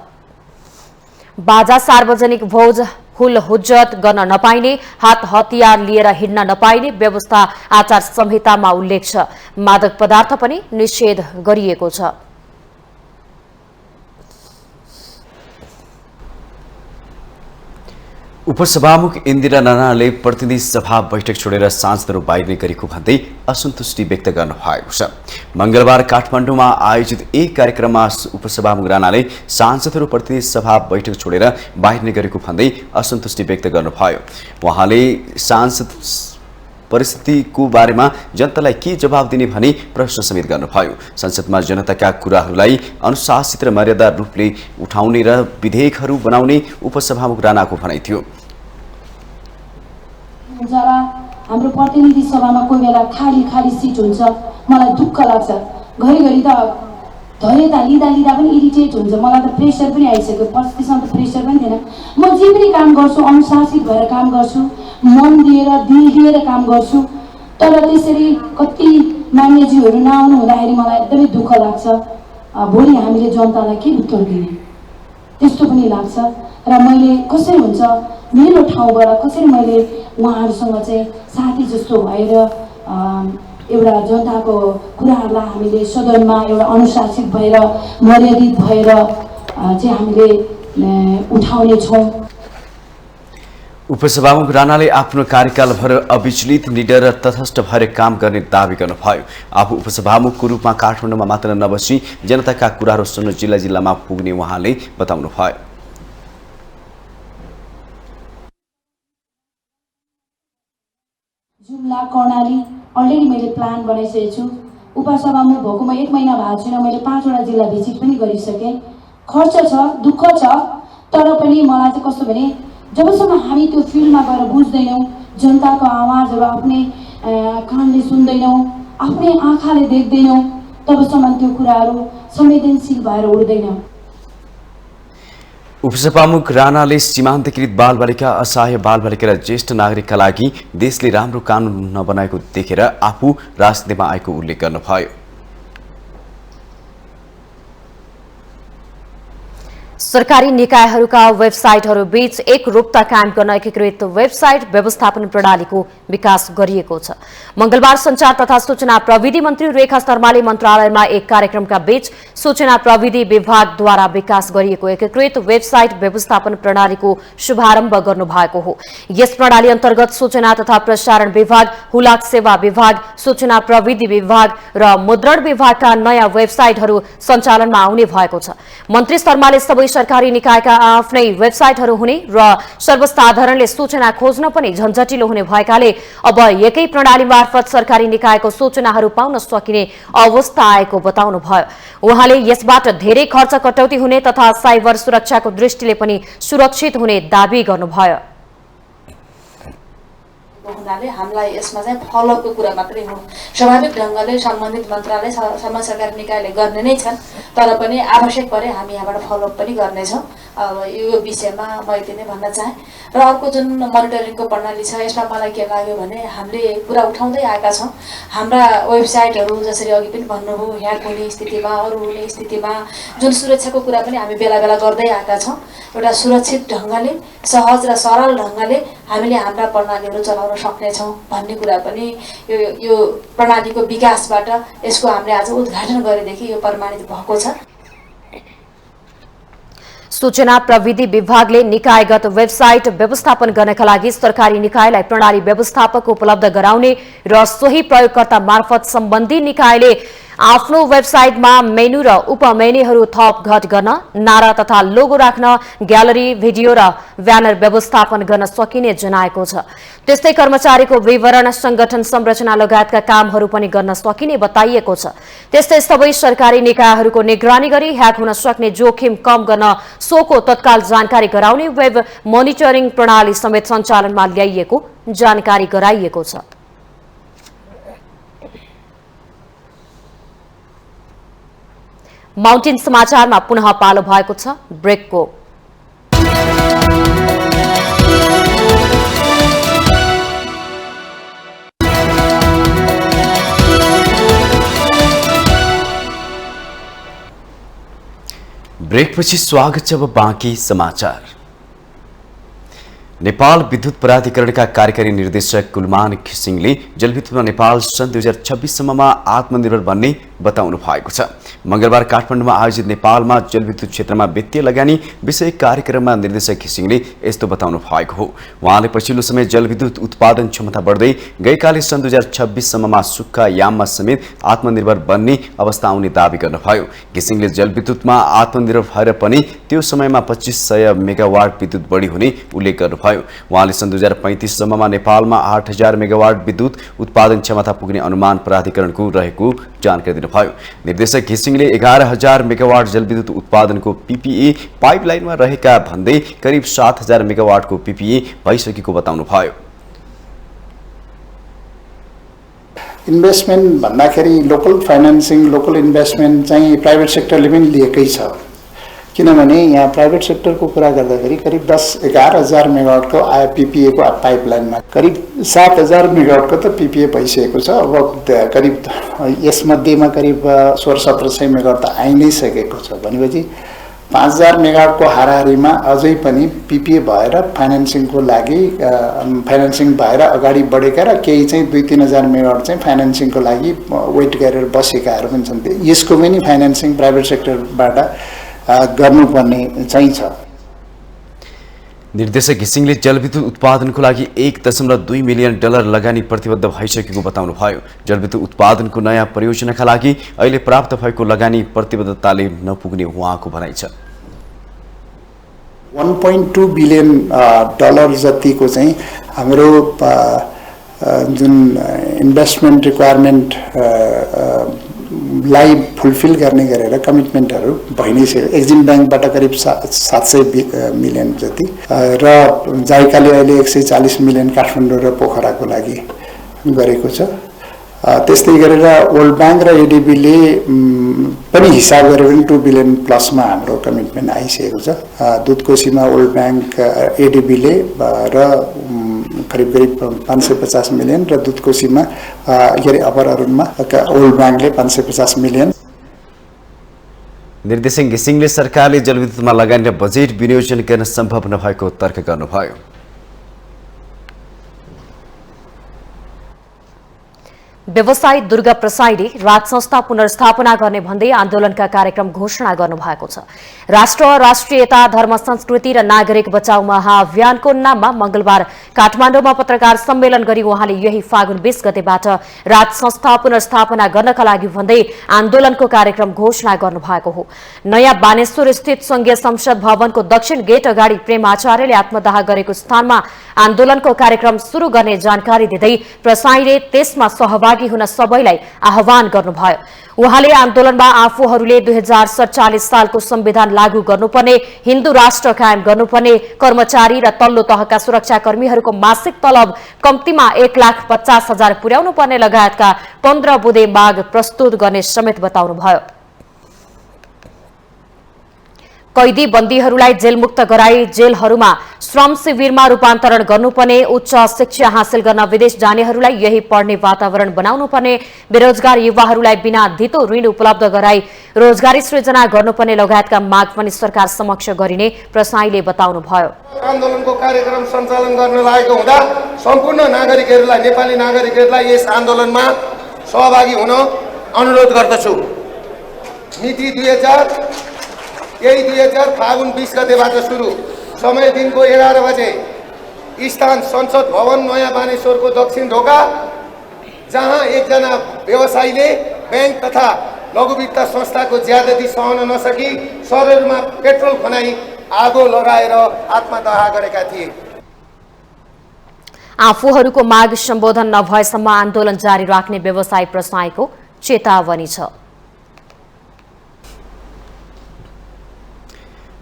बाजा, सार्वजनिक भोज, हुल हुज्जत गर्न नपाइने, हात हतियार लिएर हिँड्न नपाइने व्यवस्था आचार संहितामा उल्लेख छ। मादक पदार्थ पनि निषेध गरिएको छ। उपसभामुख इन्दिरा राणाले प्रतिनिधि सभा बैठक छोडेर सांसदहरू बाहिर गरेको भन्दै असन्तुष्टि व्यक्त गर्नुभएको छ। मंगलबार काठमाडौँमा आयोजित एक कार्यक्रममा उपसभामुख राणाले सांसदहरू प्रतिनिधि सभा बैठक छोडेर बाहिर गरेको भन्दै असन्तुष्टि व्यक्त गर्नुभयो। उहाँले सांसद परिस्थितिको बारेमा जनतालाई के जवाब दिने भनी प्रश्न समेत गर्नुभयो। संसदमा जनताका कुराहरूलाई अनुशासित र मर्यादा रूपले उठाउने र विधेयकहरू बनाउने उपसभामुख राणाको भनाइ थियो। जरा हाम्रो प्रतिनिधि सभामा कोही बेला खाली सिट हुन्छ, मलाई दुःख लाग्छ। घरिघरि त धैर्यता लिँदा पनि इरिटेट हुन्छ। मलाई त प्रेसर पनि आइसक्यो, पछिसम्म त प्रेसर पनि थिएन। म जे पनि काम गर्छु अनुशासित भएर काम गर्छु, मन दिएर दिएर काम गर्छु। तर त्यसरी कति मान्यजीहरू नआउनु हुँदाखेरि मलाई एकदमै दुःख लाग्छ। भोलि हामीले जनतालाई के उत्तर दिने त्यस्तो पनि लाग्छ। र मैले कसरी हुन्छ मेरो ठाउँबाट कसरी मैले उहाँहरूसँग चाहिँ साथी जस्तो भएर एउटा जनताको कुराहरूलाई हामीले सदनमा एउटा अनुशासित भएर मर्यादित भएर चाहिँ हामीले उठाउने छौँ। उपसभामुख राणाले आफ्नो कार्यकालभर अविचलित निडर र तटस्थ भएर काम गर्ने दावी गर्नुभयो। आफू उपसभामुखको रूपमा काठमाडौँमा मात्र नबसी जनताका कुराहरू सुन्न जिल्ला जिल्लामा पुग्ने उहाँले बताउनुभयो। जुम्ला कर्णाली अलरेडी मैले प्लान बनाइसकेको छु। उपसभामुख भएको म 1 महिना भएको छैन, मैले 5 वटा जिल्ला भिजिट पनि गरिसकेँ। खर्च छ, दुःख छ, तर पनि मलाई चाहिँ कस्तो भने जबसम्म हामी त्यो फिल्डमा गएर बुझ्दैनौँ, जनताको आवाजहरू आफ्नै कानले सुन्दैनौँ, आफ्नै आँखाले देख्दैनौँ, तबसम्म त्यो कुराहरू संवेदनशील भएर उड्दैन। उपसभामुख राणाले सीमान्तकृत बालबालिका, असहाय बालबालिका र ज्येष्ठ नागरिकका लागि देशले राम्रो कानुन नबनाएको देखेर आफू राजनीतिमा आएको उल्लेख गर्नुभयो। सरकारी निकायहरूका वेबसाइटहरू बीच एकरूपता कायम गर्न एकीकृत वेबसाइट व्यवस्थापन प्रणालीको विकास गरिएको छ। मंगलबार संचार तथा सूचना प्रविधि मन्त्री रेखा शर्माले मन्त्रालयमा एक कार्यक्रमका बीच सूचना प्रविधि विभागद्वारा विकास गरिएको एकीकृत वेबसाइट व्यवस्थापन प्रणालीको शुभारम्भ गर्नुभएको हो। यस प्रणाली अन्तर्गत सूचना तथा प्रसारण विभाग, हुलाक सेवा विभाग, सूचना प्रविधि विभाग र मुद्रण विभागका नयाँ वेबसाइटहरू सञ्चालनमा आउने भएको छ। मन्त्री शर्माले सबै सरकारी निकायका आफ्नै वेबसाइटहरू हुने र सर्वसाधारणले सूचना खोज्न पनि झन्झटिलो हुने भएकाले अब एकै प्रणाली मार्फत सरकारी निकायको सूचनाहरू पाउन सकिने अवस्था आएको बताउनुभयो। उहाँले यसबाट धेरै खर्च कटौती हुने तथा साइबर सुरक्षाको दृष्टिले पनि सुरक्षित हुने दावी गर्नुभयो। हुनाले हामीलाई यसमा चाहिँ फलोअपको कुरा मात्रै हो। स्वाभाविक ढङ्गले सम्बन्धित मन्त्रालय सम्बन्धित सरकारी निकायले गर्ने नै छन्, तर पनि आवश्यक परे हामी यहाँबाट फलोअप पनि गर्नेछौँ। अब यो विषयमा म यति नै भन्न चाहेँ। र अर्को जुन मोनिटरिङको प्रणाली छ, यसमा मलाई के लाग्यो भने हामीले कुरा उठाउँदै आएका छौँ। हाम्रा वेबसाइटहरू जसरी अघि पनि भन्नुभयो ह्याक हुने स्थितिमा, अरू हुने स्थितिमा जुन सुरक्षाको कुरा पनि हामी बेला बेला गर्दै आएका छौँ। एउटा सुरक्षित ढङ्गले, सहज र सरल ढङ्गले हामीले हाम्रा प्रणालीहरू चलाउन सक्नेछौँ भन्ने कुरा पनि यो प्रणालीको विकासबाट यसको हामीले आज उद्घाटन गरेदेखि यो प्रमाणित भएको छ। सूचना प्रविधि विभागले निकायगत वेबसाइट व्यवस्थापन गर्नका लागि सरकारी निकायलाई प्रणाली व्यवस्थापक उपलब्ध गराउने र सोही प्रयोगकर्ता मार्फत सम्बन्धी निकायले आफ्नो वेबसाइटमा मेनु र उपमेनुहरू थप घट गर्न, नारा तथा लोगो राख्न, ग्यालरी, भिडियो र ब्यानर व्यवस्थापन गर्न सकिने जनाएको छ। त्यस्तै कर्मचारीको विवरण, संगठन संरचना लगायतका कामहरू पनि गर्न सकिने बताइएको छ। त्यस्तै सबै सरकारी निकायहरूको निगरानी गरी ह्याक हुन सक्ने जोखिम कम गर्न सोको तत्काल जानकारी गराउने वेब मोनिटरिङ प्रणाली समेत सञ्चालनमा ल्याइएको जानकारी गराइएको छ। माउन्टेन समाचारमा पुनः पालो भएको छ ब्रेकको। ब्रेकपछि स्वागत छ। अब बाँकी समाचार। नेपाल विद्युत प्राधिकरणका कार्यकारी निर्देशक कुलमान खिसिङले जलविद्युतमा नेपाल सन् 2026 सम्ममा आत्मनिर्भर बन्ने बताउनु भएको छ। मंगलबार काठमाडौँमा आयोजित नेपालमा जलविद्युत क्षेत्रमा वित्तीय लगानी विषय कार्यक्रममा निर्देशक घिसिङले यस्तो बताउनु भएको हो। उहाँले पछिल्लो समय जलविद्युत उत्पादन क्षमता बढ्दै गएकाले सन् 2026 सम्ममा सुक्खा याममा समेत आत्मनिर्भर बन्ने अवस्था आउने दावी गर्नुभयो। घिसिङले जलविद्युतमा आत्मनिर्भर भएर पनि त्यो समयमा 2500 मेगावाट विद्युत बढी हुने उल्लेख गर्नुभयो। उहाँले सन् 2035 सम्ममा नेपालमा 8000 मेगावाट विद्युत उत्पादन क्षमता पुग्ने अनुमान प्राधिकरणको रहेको जानकारी दिनुभयो। निर्देशक घिसिङले 11000 मेगावाट जलविद्युत उत्पादनको पीपीए पाइपलाइनमा रहेका भन्दै करिब 7000 मेगावाटको पीपीए भइसकेको बताउनुभयो। इन्भेस्टमेन्ट भन्दाखेरि लोकल फाइनेन्सिङ, लोकल इन्भेस्टमेन्ट चाहिँ प्राइभेट सेक्टरले पनि लिएकै छ। किनभने यहाँ प्राइभेट सेक्टरको कुरा गर्दाखेरि करिब 10-11,000 मेगावाटको पीपीएको पाइपलाइनमा करिब 7,000 मेगावाटको त पीपीए भइसकेको छ। अब करिब यसमध्येमा करिब 1600-1700 मेगावाट त आइ नै सकेको छ। भनेपछि 5000 मेगावाटको हाराहारीमा अझै पनि पीपीए भएर फाइनेन्सिङको लागि फाइनेन्सिङ भएर अगाडि बढेका र केही चाहिँ 2-3,000 मेगावाट चाहिँ फाइनेन्सिङको लागि वेट गरेर बसेकाहरू पनि छन्। यसको पनि फाइनेन्सिङ प्राइभेट सेक्टरबाट गर्नुपर्ने चाहिँ छ। निर्देशक घिसिङले जलविद्युत उत्पादनको लागि $1.2 मिलियन लगानी प्रतिबद्ध भइसकेको बताउनुभयो। जलविद्युत उत्पादनको नयाँ परियोजनाका लागि अहिले प्राप्त भएको लगानी प्रतिबद्धताले नपुग्ने उहाँको भनाइ छ। $1.2 बिलियन जतिको चाहिँ हाम्रो जुन इन्भेस्टमेन्ट रिक्वायरमेन्ट लाई फुलफिल गर्ने गरेर कमिटमेन्टहरू भइ नै सक्यो। एक्जिम ब्याङ्कबाट करिब 700 मिलियन जति र जाइकाले अहिले 140 मिलियन काठमाडौँ र पोखराको लागि गरेको छ। त्यस्तै गरेर वर्ल्ड ब्याङ्क र एडिबीले पनि हिसाब गरेर पनि 2 बिलियन प्लसमा हाम्रो कमिटमेन्ट आइसकेको छ। दुधकोशीमा वर्ल्ड ब्याङ्क एडिबीले र करिब 550 मिलियन र दुधकोशीमा के अरे अपर अरुणमा वर्ल्ड ब्याङ्कले 550 मिलियन। निर्देशक घिसिङले सरकारले जलविद्युतमा लगानी र बजेट विनियोजन गर्न सम्भव नभएको तर्क गर्नुभयो। व्यवसायी दुर्गा प्रसाईले राज संस्था पुनर्स्थापना गर्ने भन्दै आन्दोलनका कार्यक्रम घोषणा गर्नुभएको छ। राष्ट्र, राष्ट्रियता, धर्म, संस्कृति र नागरिक बचाउ महाअभियानको नाममा मंगलबार काठमाडौँमा पत्रकार सम्मेलन गरी उहाँले यही फागुन 20 गतेबाट राज संस्था पुनर्स्थापना गर्नका लागि भन्दै आन्दोलनको कार्यक्रम घोषणा गर्नुभएको हो। नयाँ बानेश्वर स्थित संघीय संसद भवनको दक्षिण गेट अगाडि प्रेम आचार्यले आत्मदाह गरेको स्थानमा आन्दोलनको कार्यक्रम शुरू गर्ने जानकारी दिँदै प्रसाईले त्यसमा सहभागी हुन सबैलाई आह्वान गर्नुभयो। उहाँले आन्दोलनमा आफूहरूले 2047 सालको संविधान लागू गर्नुपर्ने, हिन्दू राष्ट्र कायम गर्नुपर्ने, कर्मचारी र तल्लो तहका सुरक्षाकर्मीहरूको मासिक तलब कम्तीमा 1,50,000 पुर्याउनु पर्ने लगायतका 15 बुँदे माग प्रस्तुत गर्ने समेत बताउनुभयो। कैदी बन्दीहरूलाई जेलमुक्त गराई जेलहरूमा श्रम शिविरमा रूपान्तरण गर्नुपर्ने, उच्च शिक्षा हासिल गर्न विदेश जानेहरूलाई यही पढ्ने वातावरण बनाउनुपर्ने, बेरोजगार युवाहरूलाई बिना धितो ऋण उपलब्ध गराई रोजगारी सृजना गर्नुपर्ने लगायतका माग पनि सरकार समक्ष गरिने प्रसाईले बताउनुभयो। आन्दोलनको कार्यक्रम सञ्चालन गर्न लागेको हुँदा सम्पूर्ण नागरिकहरूलाई, नेपाली नागरिकहरूलाई यस आन्दोलनमा सहभागी हुन अनुरोध गर्दछु। मिति 2000 फागुन 20 गतेबाट सुरु, समय दिनको 11 बजे, स्थान संसद भवन नयाँ बानेश्वरको दक्षिण ढोका, जहाँ एकजना व्यवसायीले ब्याङ्क तथा लघु वित्त संस्थाको ज्यादती सहन नसकी शरीरमा पेट्रोल खनाई आगो लगाएर आत्मदाह गरेका थिए। आफूहरूको माग सम्बोधन नभएसम्म आन्दोलन जारी राख्ने व्यवसायी प्रसाईको चेतावनी छ।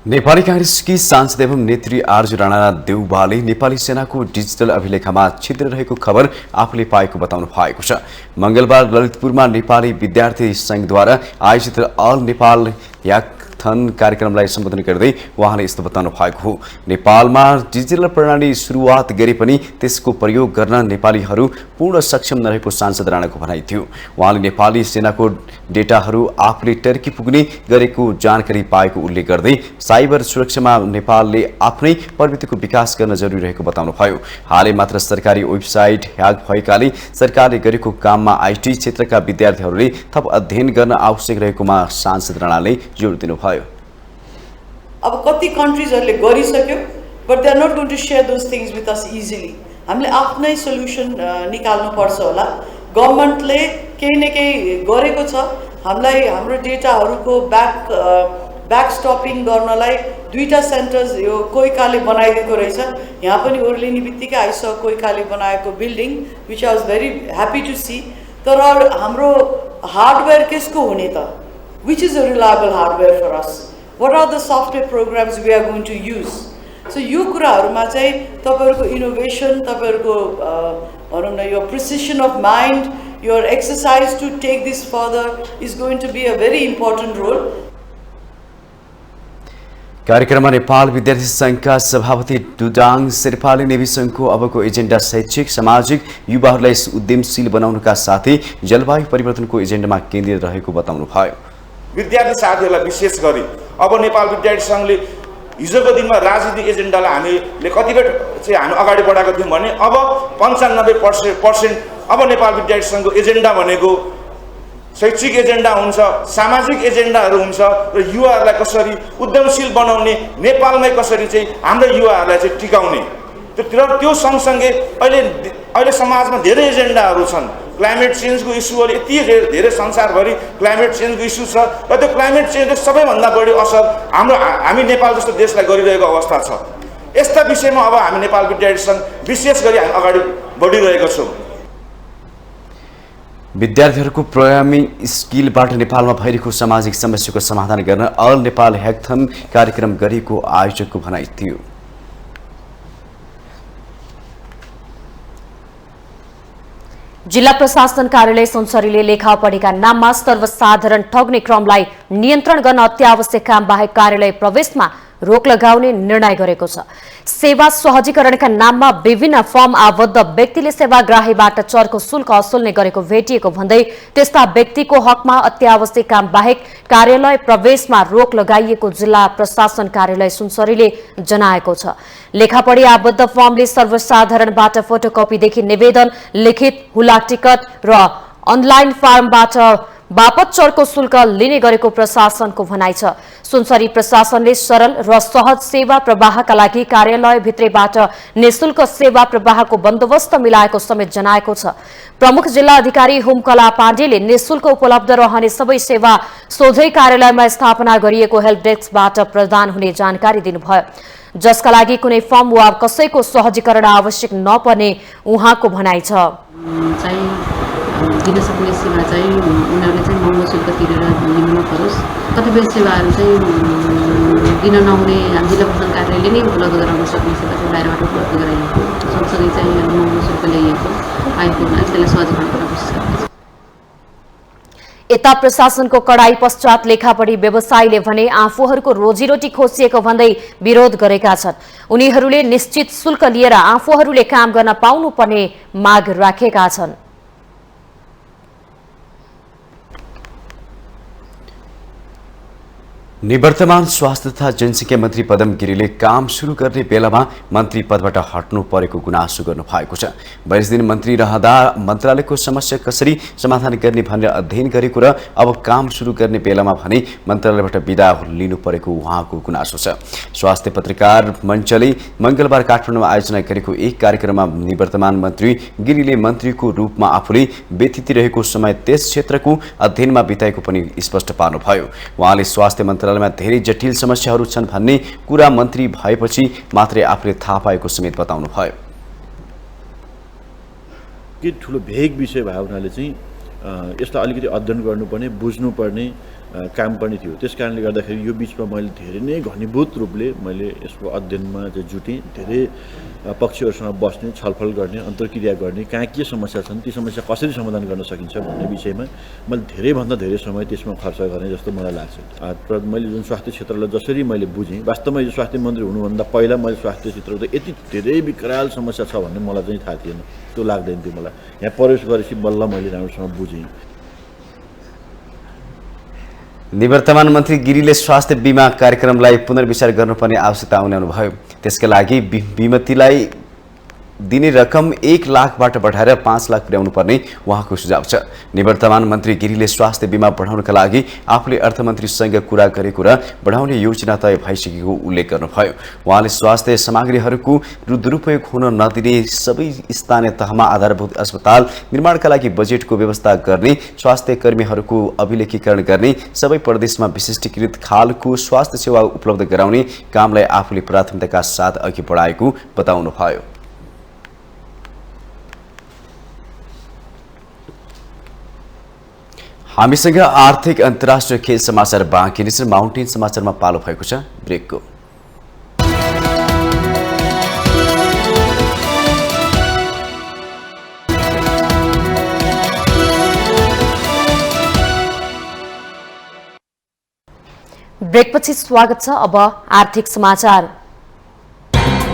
नेपाली कांग्रेसकी सांसद एवं नेत्री आरजु राणा देउवाले नेपाली सेनाको डिजिटल अभिलेखमा छिद्र रहेको खबर आफूले पाएको बताउनु भएको छ। मंगलबार ललितपुरमा नेपाली विद्यार्थी संघद्वारा आयोजित अल नेपाल याक ह्याकथन कार्यक्रमलाई सम्बोधन गर्दै उहाँले यस्तो बताउनु भएको हो। नेपालमा डिजिटल प्रणाली सुरुवात गरे पनि त्यसको प्रयोग गर्न नेपालीहरू पूर्ण सक्षम नरहेको सांसद राणाको भनाइ थियो। उहाँले नेपाली सेनाको डेटाहरू आफूले टर्की पुग्ने गरेको जानकारी पाएको उल्लेख गर्दै साइबर सुरक्षामा नेपालले आफ्नै प्रविधिको विकास गर्न जरुरी रहेको बताउनुभयो। हालै मात्र सरकारी वेबसाइट ह्याक भएकाले सरकारले गरेको काममा आईटी क्षेत्रका विद्यार्थीहरूले थप अध्ययन गर्न आवश्यक रहेकोमा सांसद राणाले जोड दिनुभयो। अब कति कन्ट्रिजहरूले गरिसक्यो but they are not going to share those things with us easily. हामीले आफ्नै सोल्युसन निकाल्नु पर्छ होला। गभर्नमेन्टले केही न केही गरेको छ। हामीलाई हाम्रो डेटाहरूको ब्याकस्टपिङ गर्नलाई 2टा सेन्टर्स यो कोइकाले बनाइदिएको रहेछ। यहाँ पनि ओर्लिने बित्तिकै आइसक्यो कोइकाले बनाएको building, which I was very happy to see. तर हाम्रो हार्डवेयर कसको हुने त? Which is a reliable hardware for us? What are the software programs we are going to use? So यो कुराहरूमा चाहिँ तपाईँहरूको इनोभेसन, तपाईँहरूको भनौँ न यो precision of mind, your exercise to take this further is going to be a very important role. कार्यक्रममा नेपाल विद्यार्थी संघका सभापति दुदाङ शेर्पाले नेभी संघको अबको एजेन्डा शैक्षिक सामाजिक युवाहरूलाई उद्यमशील बनाउनका साथै जलवायु परिवर्तनको एजेन्डामा केन्द्रित रहेको बताउनुभयो। विद्यार्थी साथीहरूलाई विशेष गरी अब नेपाल विद्यार्थी संघले हिजोको दिनमा राजनीतिक एजेन्डालाई हामीले कतिपय चाहिँ हामी अगाडि बढाएको थियौँ भने अब 95% अब नेपाल विद्यार्थी संघको एजेन्डा भनेको शैक्षिक एजेन्डा हुन्छ, सामाजिक एजेन्डाहरू हुन्छ र युवाहरूलाई कसरी उद्यमशील बनाउने, नेपालमै कसरी चाहिँ हाम्रो युवाहरूलाई चाहिँ टिकाउने। त्यो सँगसँगै अहिले समाजमा धेरै एजेन्डाहरू छन्। क्लाइमेट चेन्जको इस्युले यति धेरै संसारभरि क्लाइमेट चेन्जको इस्यु छ र त्यो क्लाइमेट चेन्जले सबैभन्दा बढी असर हामी नेपाल जस्तो देशलाई गरिरहेको अवस्था छ। यस्ता विषयमा अब हामी नेपाल विद्यार्थी संघ विशेष गरी हामी अगाडि बढिरहेका छौँ। विद्यार्थीहरूको प्रोग्रामिङ स्किलबाट नेपालमा भइरहेको सामाजिक समस्याको समाधान गर्न अल नेपाल ह्याकथन कार्यक्रम गरेको आयोजकको भनाइ थियो। जिल्ला प्रशासन कार्यालय सुनसरीले लेखा पढेका नाममा सर्वसाधारण ठग्ने क्रमलाई नियन्त्रण गर्न अत्यावश्यक काम बाहेक कार्यालय प्रवेशमा रोक लगाउने निर्णय गरेको छ। सेवा सहजीकरणका नाममा विभिन्न फर्म आबद्ध व्यक्तिले सेवाग्राहीबाट चर्को शुल्क असुल्ने गरेको भेटिएको भन्दै त्यस्ता व्यक्तिको हकमा अत्यावश्यक काम बाहेक कार्यालय प्रवेशमा रोक लगाइएको जिल्ला प्रशासन कार्यालय सुनसरीले जनाएको छ। लेखापढी आबद्ध फर्मले सर्वसाधारणबाट फोटोकपीदेखि निवेदन, लिखित हुलाक टिकट र अनलाइन फार्मबाट बापत चर्को शुल्क लिने गरेको प्रशासनको भनाइ छ। सुनसरी प्रशासनले सरल र सहज सेवा प्रवाहका लागि कार्यालय भित्रैबाट निशुल्क सेवा प्रवाहको बन्दोबस्त मिलाएको समेत जनाएको छ। प्रमुख जिल्ला अधिकारी हुमकला पाण्डेले निशुल्क उपलब्ध रहने सबै सेवा सोझै कार्यालयमा स्थापना गरिएको हेल्प डेस्कबाट प्रदान हुने जानकारी दिनुभयो, जसका लागि कुनै फर्म वा कसैको सहजीकरण आवश्यक नपर्ने उहाँको भनाइ छ। दिन सक्ने सेवा चाहिँ उनीहरूले चाहिँ महँगो शुल्क तिरेर लिनु नपरोस्। कतिपय सेवाहरू चाहिँ दिन नहुने जिल्ला प्रशासन कार्यालयले नै उपलब्ध गराउन सक्ने सेवा चाहिँ बाहिरबाट उपलब्ध गराइएको, सँगसँगै चाहिँ महँगो शुल्क ल्याइएको आएको त्यसलाई सहजीकरण गर्न कोसिस गर्नेछ। यता प्रशासनको कडाई पश्चात लेखापढी व्यवसायीले भने आफूहरूको रोजीरोटी खोसिएको भन्दै विरोध गरेका छन्। उनीहरूले निश्चित शुल्क लिएर आफूहरूले काम गर्न पाउनुपर्ने माग राखेका छन्। निवर्तमान स्वास्थ्य तथा जनसङ्ख्या मन्त्री पदम गिरीले काम सुरु गर्ने बेलामा मन्त्री पदबाट हट्नु परेको गुनासो गर्नु भएको छ। 22 दिन मन्त्री रहँदा मन्त्रालयको समस्या कसरी समाधान गर्ने भनेर अध्ययन गरेको र अब काम सुरु गर्ने बेलामा भने मन्त्रालयबाट बिदा लिनु परेको उहाँको गुनासो छ। स्वास्थ्य पत्रकार मञ्चले मंगलबार काठमाडौँमा आयोजना गरेको एक कार्यक्रममा निवर्तमान मन्त्री गिरीले मन्त्रीको रूपमा आफूले व्यतीत समय त्यस क्षेत्रको अध्ययनमा बिताएको पनि स्पष्ट पार्नुभयो। उहाँले स्वास्थ्य मन्त्रालयमा धेरै जटिल समस्याहरू छन् भन्ने कुरा मन्त्री भएपछि मात्रै आफूले थाहा पाएको समेत बताउनुभयो। के ठुलो भेग विषय भए हुनाले चाहिँ यसलाई अलिकति अध्ययन गर्नुपर्ने, बुझ्नुपर्ने काम पनि थियो। त्यस कारणले गर्दाखेरि यो बिचमा मैले धेरै नै घनीभूत रूपले मैले यसको अध्ययनमा चाहिँ जुटेँ। धेरै पक्षहरूसँग बस्ने, छलफल गर्ने, अन्तर्क्रिया गर्ने, कहाँ के समस्या छन्, ती समस्या कसरी समाधान गर्न सकिन्छ भन्ने विषयमा मैले धेरैभन्दा धेरै समय त्यसमा खर्च गर्ने जस्तो मलाई लाग्छ। मैले जुन स्वास्थ्य क्षेत्रलाई जसरी मैले बुझेँ, वास्तवमा यो स्वास्थ्य मन्त्री हुनुभन्दा पहिला मैले स्वास्थ्य क्षेत्रको यति धेरै विकराल समस्या छ भन्ने मलाई चाहिँ थाहा थिएन, त्यो लाग्दैन थियो मलाई। यहाँ प्रवेश गरेपछि बल्ल मैले राम्रोसँग बुझेँ। निवर्तमान मन्त्री गिरीले स्वास्थ्य बीमा कार्यक्रमलाई पुनर्विचार गर्नुपर्ने आवश्यकता आउनुभयो। त्यसका लागि बिमतीलाई दिने रकम 1 लाखबाट बढाएर 5 लाख पुर्याउनु पर्ने उहाँको सुझाव छ। निवर्तमान मन्त्री गिरीले स्वास्थ्य बीमा बढाउनका लागि आफूले अर्थमन्त्रीसँग कुरा गरेको र बढाउने योजना तय भइसकेको उल्लेख गर्नुभयो। उहाँले स्वास्थ्य सामग्रीहरूको दुरुपयोग हुन नदिने, सबै स्थानीय तहमा आधारभूत अस्पताल निर्माणका लागि बजेटको व्यवस्था गर्ने, स्वास्थ्य कर्मीहरूको अभिलेखीकरण गर्ने, सबै प्रदेशमा विशिष्टीकृत खालको स्वास्थ्य सेवा उपलब्ध गराउने कामलाई आफूले प्राथमिकताका साथ अघि बढाएको बताउनुभयो। हामीसँग आर्थिक अन्तर्राष्ट्रिय खेल समाचार बाँकी नै छ। माउन्टेन समाचारमा पालो भएको छ ब्रेकको। ब्रेकपछि स्वागत छ। अब आर्थिक समाचार।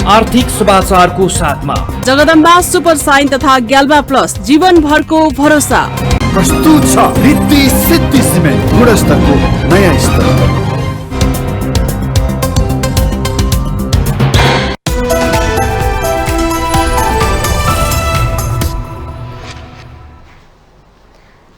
आर्थिक समाचारको साथमा जगदम्बा सुपर साइन तथा ग्याल्बा प्लस जीवनभरको भरोसा प्रस्तुत छ। रिद्धि सिद्धि सिमेन्ट गुणस्तरको नयाँ स्तर।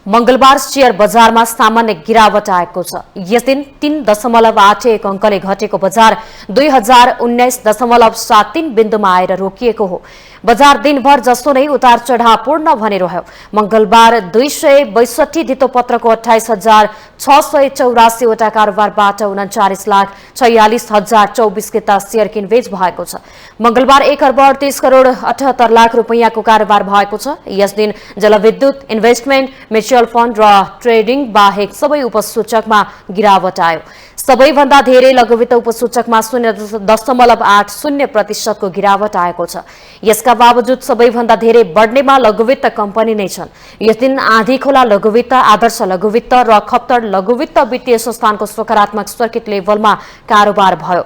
मंगलबार शेयर बजारमा सामान्य गिरावट आएको छ। यस दिन 3.81 अंकले घटेको बजार 2019.73 बिन्दुमा आएर रोकिएको हो। बजार दिनभर जसो नै उतार चढावपूर्ण भने रह्यो। मंगलबार 262 धितो पत्रको 28,684 वटा कारोबारबाट 39,46,024 किता शेयर किनबेच भएको छ। मंगलबार 1 अर्ब 38 करोड़ 78 लाख रुपैयाँको कारोबार भएको छ। यस दिन जलविद्युत, इन्भेस्टमेन्ट, म्युचुअल फण्ड र ट्रेडिङ बाहेक सबै उपसूचकमा गिरावट आयो। सबैभन्दा धेरै लघुवित्त उपसूचकमा 0.80% को गिरावट आएको छ। यसका बावजुद सबैभन्दा धेरै बढ्नेमा लघुवित्त कम्पनी नै छन्। यस दिन आँधी खोला लघुवित्त, आदर्श लघुवित्त र खप्तर लघुवित्त वित्तीय संस्थानको सकारात्मक सर्किट लेभलमा कारोबार भयो।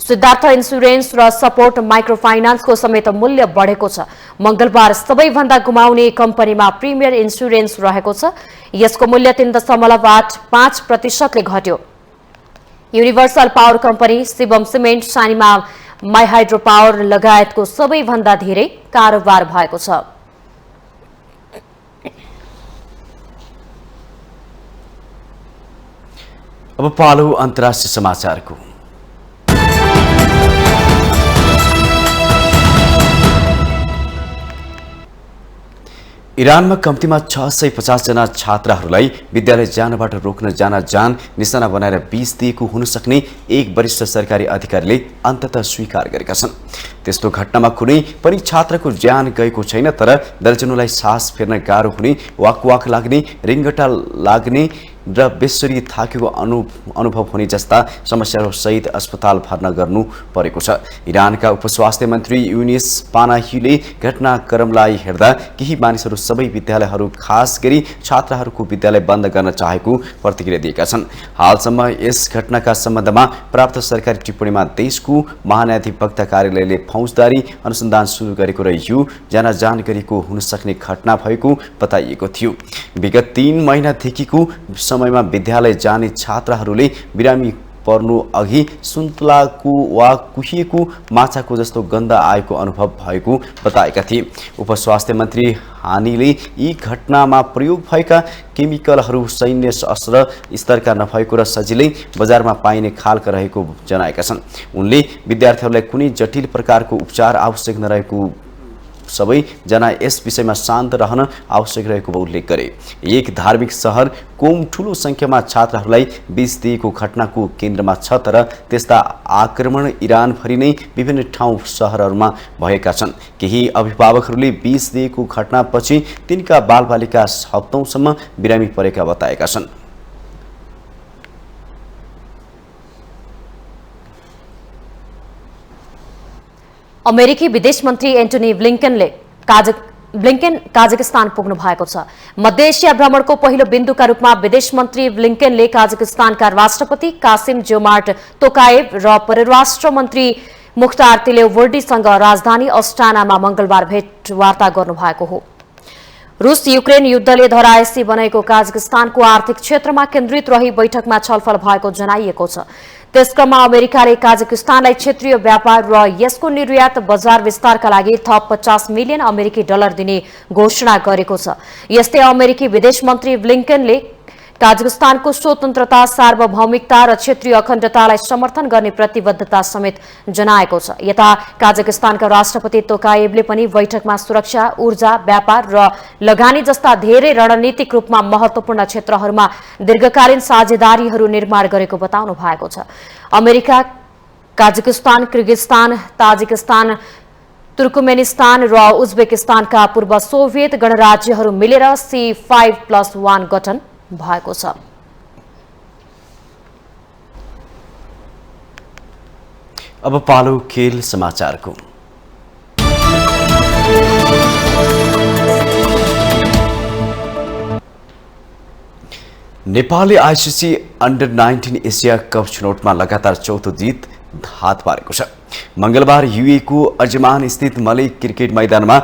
सिद्धार्थ इन्स्योरेन्स र सपोर्ट माइक्रो फाइनान्सको समेत मूल्य बढेको छ। मंगलबार सबैभन्दा गुमाउने कम्पनीमा प्रिमियर इन्स्योरेन्स रहेको छ। यसको मूल्य 3.85% ले घट्यो। Universal power company, Shivam cement, सानीमा माई हाइड्रो पावर लगायतको सबैभन्दा धेरै कारोबार भएको छ। अब पालो अन्तर्राष्ट्रिय समाचारको। इरानमा कम्तीमा 650 जना छात्राहरूलाई विद्यालय जानबाट रोक्न जान निशाना बनाएर 20 दिएको हुन सक्ने एक वरिष्ठ सरकारी अधिकारीले अन्ततः स्वीकार गरेका छन्। त्यस्तो घटनामा कुनै पनि छात्रको ज्यान गएको छैन, तर दर्जनौलाई सास फेर्न गाह्रो हुने, वाक लाग्ने, रिङ्गटा लाग्ने र बेसरी थाकेको अनुभव हुने जस्ता समस्याहरू सहित अस्पताल भर्ना गर्नु परेको छ। इरानका उपस्वास्थ्य मन्त्री युनिस पानाहीले घटनाक्रमलाई हेर्दा केही मानिसहरू सबै विद्यालयहरू, खास गरी छात्राहरूको विद्यालय बन्द गर्न चाहेको प्रतिक्रिया दिएका छन्। हालसम्म यस घटनाका सम्बन्धमा प्राप्त सरकारी टिप्पणीमा देशको महान्यायाधिवक्ता कार्यालयले फौजदारी अनुसन्धान सुरु गरेको र यो जान गरेको हुन सक्ने घटना भएको बताइएको थियो। विगत 3 महिनादेखिको समयमा विद्यालय जाने छात्राहरूले बिरामी पर्नु अघि सुन्तलाको वा कुहिएको माछाको जस्तो गन्ध आएको अनुभव भएको बताएका थिए। उपस्वास्थ्य मन्त्री हानीले यी घटनामा प्रयोग भएका केमिकलहरू सैन्य अस्त्र स्तरका नभएको र सजिलै बजारमा पाइने खालका रहेको जनाएका छन्। उनले विद्यार्थीहरूलाई कुनै जटिल प्रकारको उपचार आवश्यक नरहेको, सबैजना यस विषयमा शान्त रहन आवश्यक रहेको उल्लेख गरे। एक धार्मिक सहर कोम ठूलो संख्यामा छात्राहरूलाई 20 दिएको घटनाको केन्द्रमा छ, तर त्यस्ता आक्रमण इरानभरि नै विभिन्न ठाउँ सहरहरूमा भएका छन्। केही अभिभावकहरूले 20 दिएको घटनापछि तिनका बालबालिका हप्तौंसम्म बिरामी परेका बताएका छन्। अमेरिकी विदेश मन्त्री एन्टोनी ब्लिङ्केन काजाकिस्तान पुग्नु भएको छ। मध्य एसिया भ्रमणको पहिलो बिन्दुका रूपमा विदेश मन्त्री ब्लिङ्केनले काजाकिस्तानका राष्ट्रपति कासिम जोमार्ट तोकाएव र परराष्ट्र मन्त्री मुख्तार तिलेवुर्डीसँग राजधानी अस्टानामा मंगलबार भेटवार्ता गर्नुभएको हो। रूस युक्रेन युद्धले धरायसी बनेको काजाकिस्तानको आर्थिक क्षेत्रमा केन्द्रित रही बैठकमा छलफल भएको जनाइएको छ। त्यसक्रममा अमेरिकाले काजाकिस्तानलाई क्षेत्रीय व्यापार र यसको निर्यात बजार विस्तारका लागि थप 50 मिलियन अमेरिकी डलर दिने घोषणा गरेको छ। यस्तै अमेरिकी विदेश मन्त्री ब्लिङ्केनले काजाकिस्तानको स्वतन्त्रता, सार्वभौमिकता र क्षेत्रीय अखण्डतालाई समर्थन गर्ने प्रतिबद्धता समेत जनाएको छ। यता काजाकिस्तानका राष्ट्रपति तोकाएवले पनि बैठकमा सुरक्षा, ऊर्जा, व्यापार र लगानी जस्ता धेरै रणनीतिक रूपमा महत्वपूर्ण क्षेत्रहरूमा दीर्घकालीन साझेदारीहरू निर्माण गरेको बताउनु भएको छ। America, Kazakhstan, Kyrgyzstan, Tajikistan, Turkmenistan र उज्बेकिस्तानका पूर्व सोभियत गणराज्यहरू मिलेर C5+1 गठन भएको छ। अब पालो खेल समाचारको। नेपालले आईसीसी अन्डर 19 एसिया कप छनौटमा लगातार चौथो जित हात पारेको छ। मंगलबार यूएईको अजमान स्थित मलिक क्रिकेट मैदानमा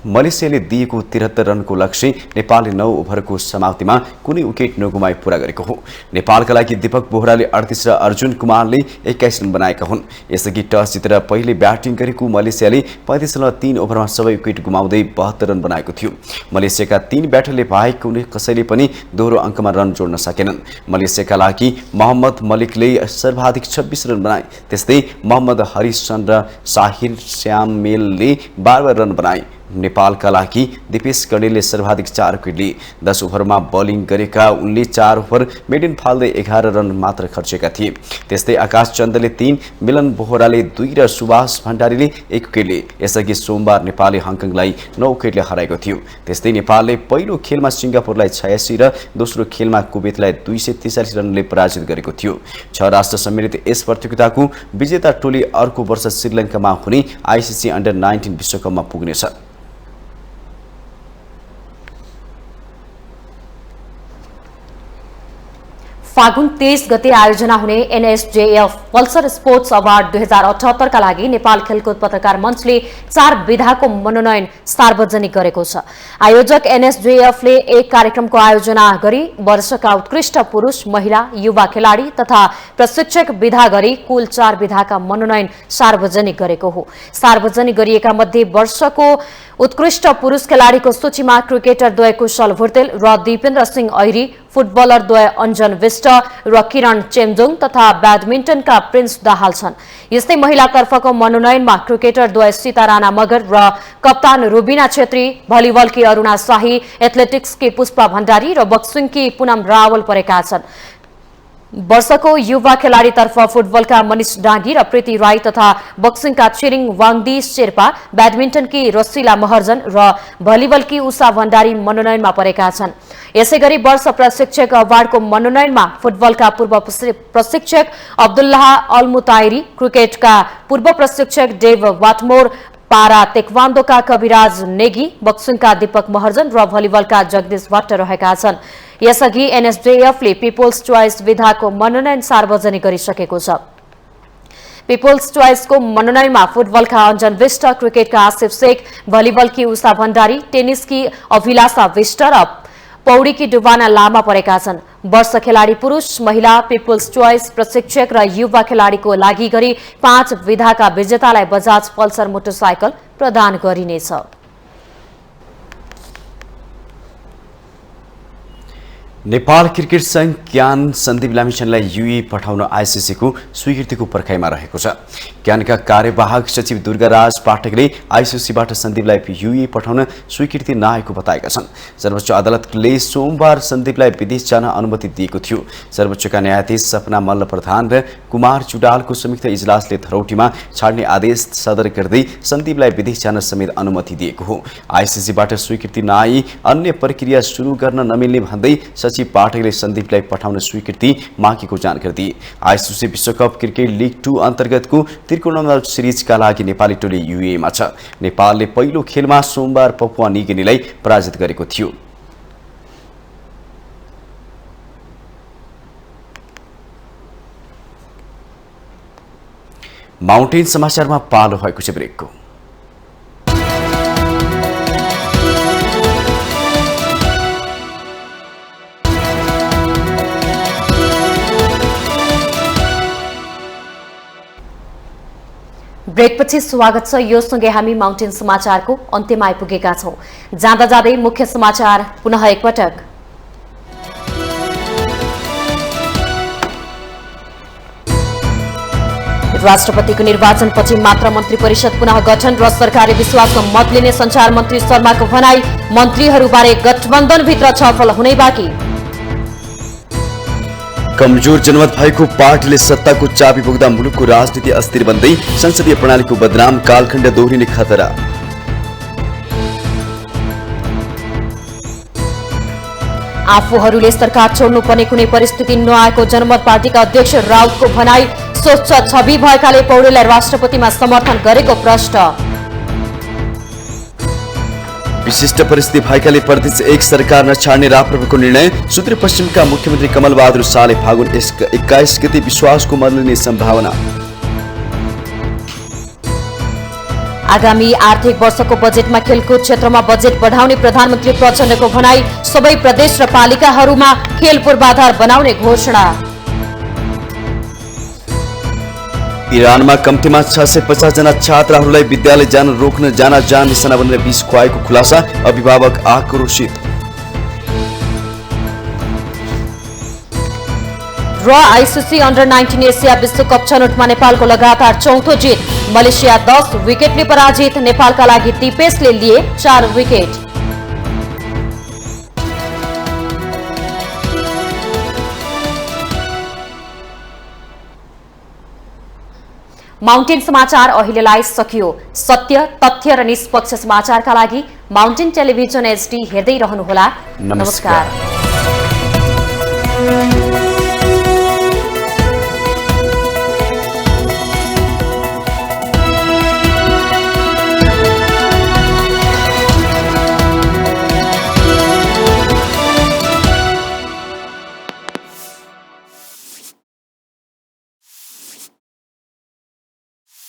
मलेसियाले दिएको 73 रनको लक्ष्य नेपालले 9 ओभरको समाप्तिमा कुनै विकेट नगुमाई पूरा गरेको हो। नेपालका लागि दीपक बोहराले 38 र अर्जुन कुमारले 21 रन बनाएका हुन्। यसअघि टस जितेर पहिले ब्याटिङ गरेको मलेसियाले 35.3 ओभरमा सबै विकेट गुमाउँदै 72 रन बनाएको थियो। मलेसियाका 3 ब्याटरले बाहेक कुनै कसैले पनि दोहोरो अङ्कमा रन जोड्न सकेनन्। मलेसियाका लागि मोहम्मद मलिकले सर्वाधिक 26 रन बनाए। त्यस्तै मोहम्मद हरिसन र साहिर श्यामेलले 12 रन बनाए। नेपालका लागि दिपेश कणेलले सर्वाधिक 4 विकेट लिए। 10 ओभरमा बलिङ गरेका उनले 4 ओभर मेडेन फाल्दै 11 रन मात्र खर्चेका थिए। त्यस्तै आकाश चन्दले 3, मिलन बोहराले 2 र सुभाष भण्डारीले 1 विकेट लिए। यसअघि सोमबार नेपालले हङकङलाई 9 विकेटले हराएको थियो। त्यस्तै नेपालले पहिलो खेलमा सिङ्गापुरलाई 86 र दोस्रो खेलमा कुवेतलाई 243 रनले पराजित गरेको थियो। 6 राष्ट्र सम्मिलित यस प्रतियोगिताको विजेता टोली अर्को वर्ष श्रीलङ्कामा हुने आईसीसी अन्डर 19 विश्वकपमा पुग्नेछ। फागुन 23 गते आयोजना हुने एनएसजेएफ पल्सर स्पोर्ट्स अवार्ड 2078 का लागि नेपाल खेलकुद पत्रकार मञ्चले 4 विधाको मनोनयन सार्वजनिक गरेको छ। आयोजक एनएसजेएफले एक कार्यक्रमको आयोजना गरी वर्षका उत्कृष्ट पुरुष, महिला, युवा खेलाडी तथा प्रशिक्षक विधा गरी कुल 4 विधाका मनोनयन सार्वजनिक गरेको हो। सार्वजनिक गरिएका मध्ये वर्षको उत्कृष्ट पुरुष खेलाडीको सूचीमा क्रिकेटर द्वय कुशल भुर्तेल र दिपेन्द्र सिंह ऐरी, फुटबलर द्वय अन्जन विष्ट र किरण चेम्जोङ तथा ब्याडमिन्टनका प्रिन्स दाहाल छन्। यस्तै महिलातर्फको मनोनयनमा क्रिकेटर द्वय सीता राणा मगर र कप्तान रुबिना छेत्री, भलिबलकी अरुणा शाही, एथलेटिक्सकी पुष्पा भण्डारी र बक्सिङकी पूनम रावल परेका छन्। वर्षको युवा खेलाडीतर्फ फुटबलका मनिष डाँगी र प्रीति राई तथा बक्सिङका छिरिङ वाङदी शेर्पा, ब्याडमिन्टनकी रसिला महर्जन र भलिबलकी उषा भण्डारी मनोनयनमा परेका छन्। यसैगरी वर्ष प्रशिक्षक अवार्डको मनोनयनमा फुटबलका पूर्व प्रशिक्षक अब्दुल्लाह अलमुताइरी, क्रिकेटका पूर्व प्रशिक्षक डेभ वाटमोर, पारा तेक्वान्दोका कविराज नेगी, बक्सिङका दीपक महर्जन र भलिबलका जगदीश भट्ट रहेका छन्। यसअघि एनएसजेएफले पिपुल्स चोइस विधाको मनोनयन सार्वजनिक गरिसकेको छ। पिपुल्स चोइसको मनोनयनमा फुटबलका अन्जन विष्ट, क्रिकेटका आसिफ शेख, भलिबलकी उषा भण्डारी, टेनिसकी अभिलाषा विष्ट र पौडीकी डुबाना लामा परेका छन्। वर्ष खेलाडी पुरुष, महिला, पिपुल्स चोइस, प्रशिक्षक र युवा खेलाडीको लागि गरी 5 विधाका विजेतालाई बजाज पल्सर मोटरसाइकल प्रदान गरिनेछ। नेपाल क्रिकेट संघ क्यान सन्दीप लामिछानेलाई यूए पठाउन आईसीसीको स्वीकृतिको पर्खाइमा रहेको छ। क्यानका कार्यवाहक सचिव दुर्गाराज पाठकले आईसीसीबाट सन्दीपलाई यूए पठाउन स्वीकृति नआएको बताएका छन्। सर्वोच्च अदालतले सोमबार सन्दीपलाई विदेश जान अनुमति दिएको थियो। सर्वोच्चका न्यायाधीश सपना मल्ल प्रधान र कुमार चुडालको संयुक्त इजलासले थरौटीमा छाड्ने आदेश सदर गर्दै सन्दीपलाई विदेश जान समेत अनुमति दिएको हो। आईसीसीबाट स्वीकृति नआई अन्य प्रक्रिया सुरु गर्न नमिल्ने भन्दै सचिव पाठकले सन्दीपलाई पठाउन स्वीकृति मागेको जानकारी दिए। आइसिसी विश्वकप क्रिकेट लिग 2 अन्तर्गतको त्रिकोणात्मक सिरिजका लागि नेपाली टोली युएमा छ। नेपालले पहिलो खेलमा सोमबार पपुवा न्युगिनीलाई पराजित गरेको थियो। माउन्टेन समाचारमा पालो भएको छ ब्रेकको। ब्रेकपछि स्वागत छ। यो सँगै हामी माउन्टेन समाचारको अन्त्यमा आइपुगेका छौं। जाँदा जाँदै मुख्य समाचार पुनः एकपटक। राष्ट्रपतिको निर्वाचनपछि मात्र मन्त्री परिषद पुनः गठन र सरकारी विश्वासमा मत लिने सञ्चार मन्त्री शर्माको भनाई। मन्त्रीहरूबारे गठबन्धनभित्र छलफल हुनै बाँकी। कमजोर जनमत भएको पार्टीले सत्ताको चाबी पुग्दा मुलुकको राजनीति अस्थिर बन्दै संसदीय प्रणालीको बदनाम कालखण्ड दोहोरिने खतरा। आफूहरूले सरकार छोड्नुपर्ने कुनै परिस्थिति नआएको जनमत पार्टीका अध्यक्ष राउतको भनाई। स्वच्छ छवि भएकाले पौडेललाई राष्ट्रपतिमा समर्थन गरेको प्रश्न। विशिष्ट परिस्थिति भएकाले प्रदेश 1 सरकार नछाड्ने राप्रपाको निर्णय। सुदूरपश्चिमका मुख्यमन्त्री कमल बहादुर शाहले फागुन 21 गते विश्वासको मत लिने सम्भावना। आगामी आर्थिक वर्षको बजेटमा खेलकुद क्षेत्रमा बजेट बढाउने प्रधानमन्त्री प्रचण्डको भनाई। सबै प्रदेश र पालिकाहरूमा खेल पूर्वाधार बनाउने घोषणा। इरानमा कम्तीमा 650 जना छात्राहरूलाई विद्यालय जान रोक्न जान निशाना बनेर विष खुवाएको खुलासा। अभिभावक आक्रोशित। र आइसिसी अन्डर 19 एसिया विश्वकप छनौटमा नेपालको लगातार चौथो जित। मलेसिया 10 विकेटले पराजित। नेपालका लागि दिपेशले लिए 4 विकेट। माउन्टेन समाचार अहिलेलाई सकियो। सत्य, तथ्य र निष्पक्ष समाचारका लागि माउन्टेन टेलिभिजन HD हेर्दै रहनुहोला। नमस्कार।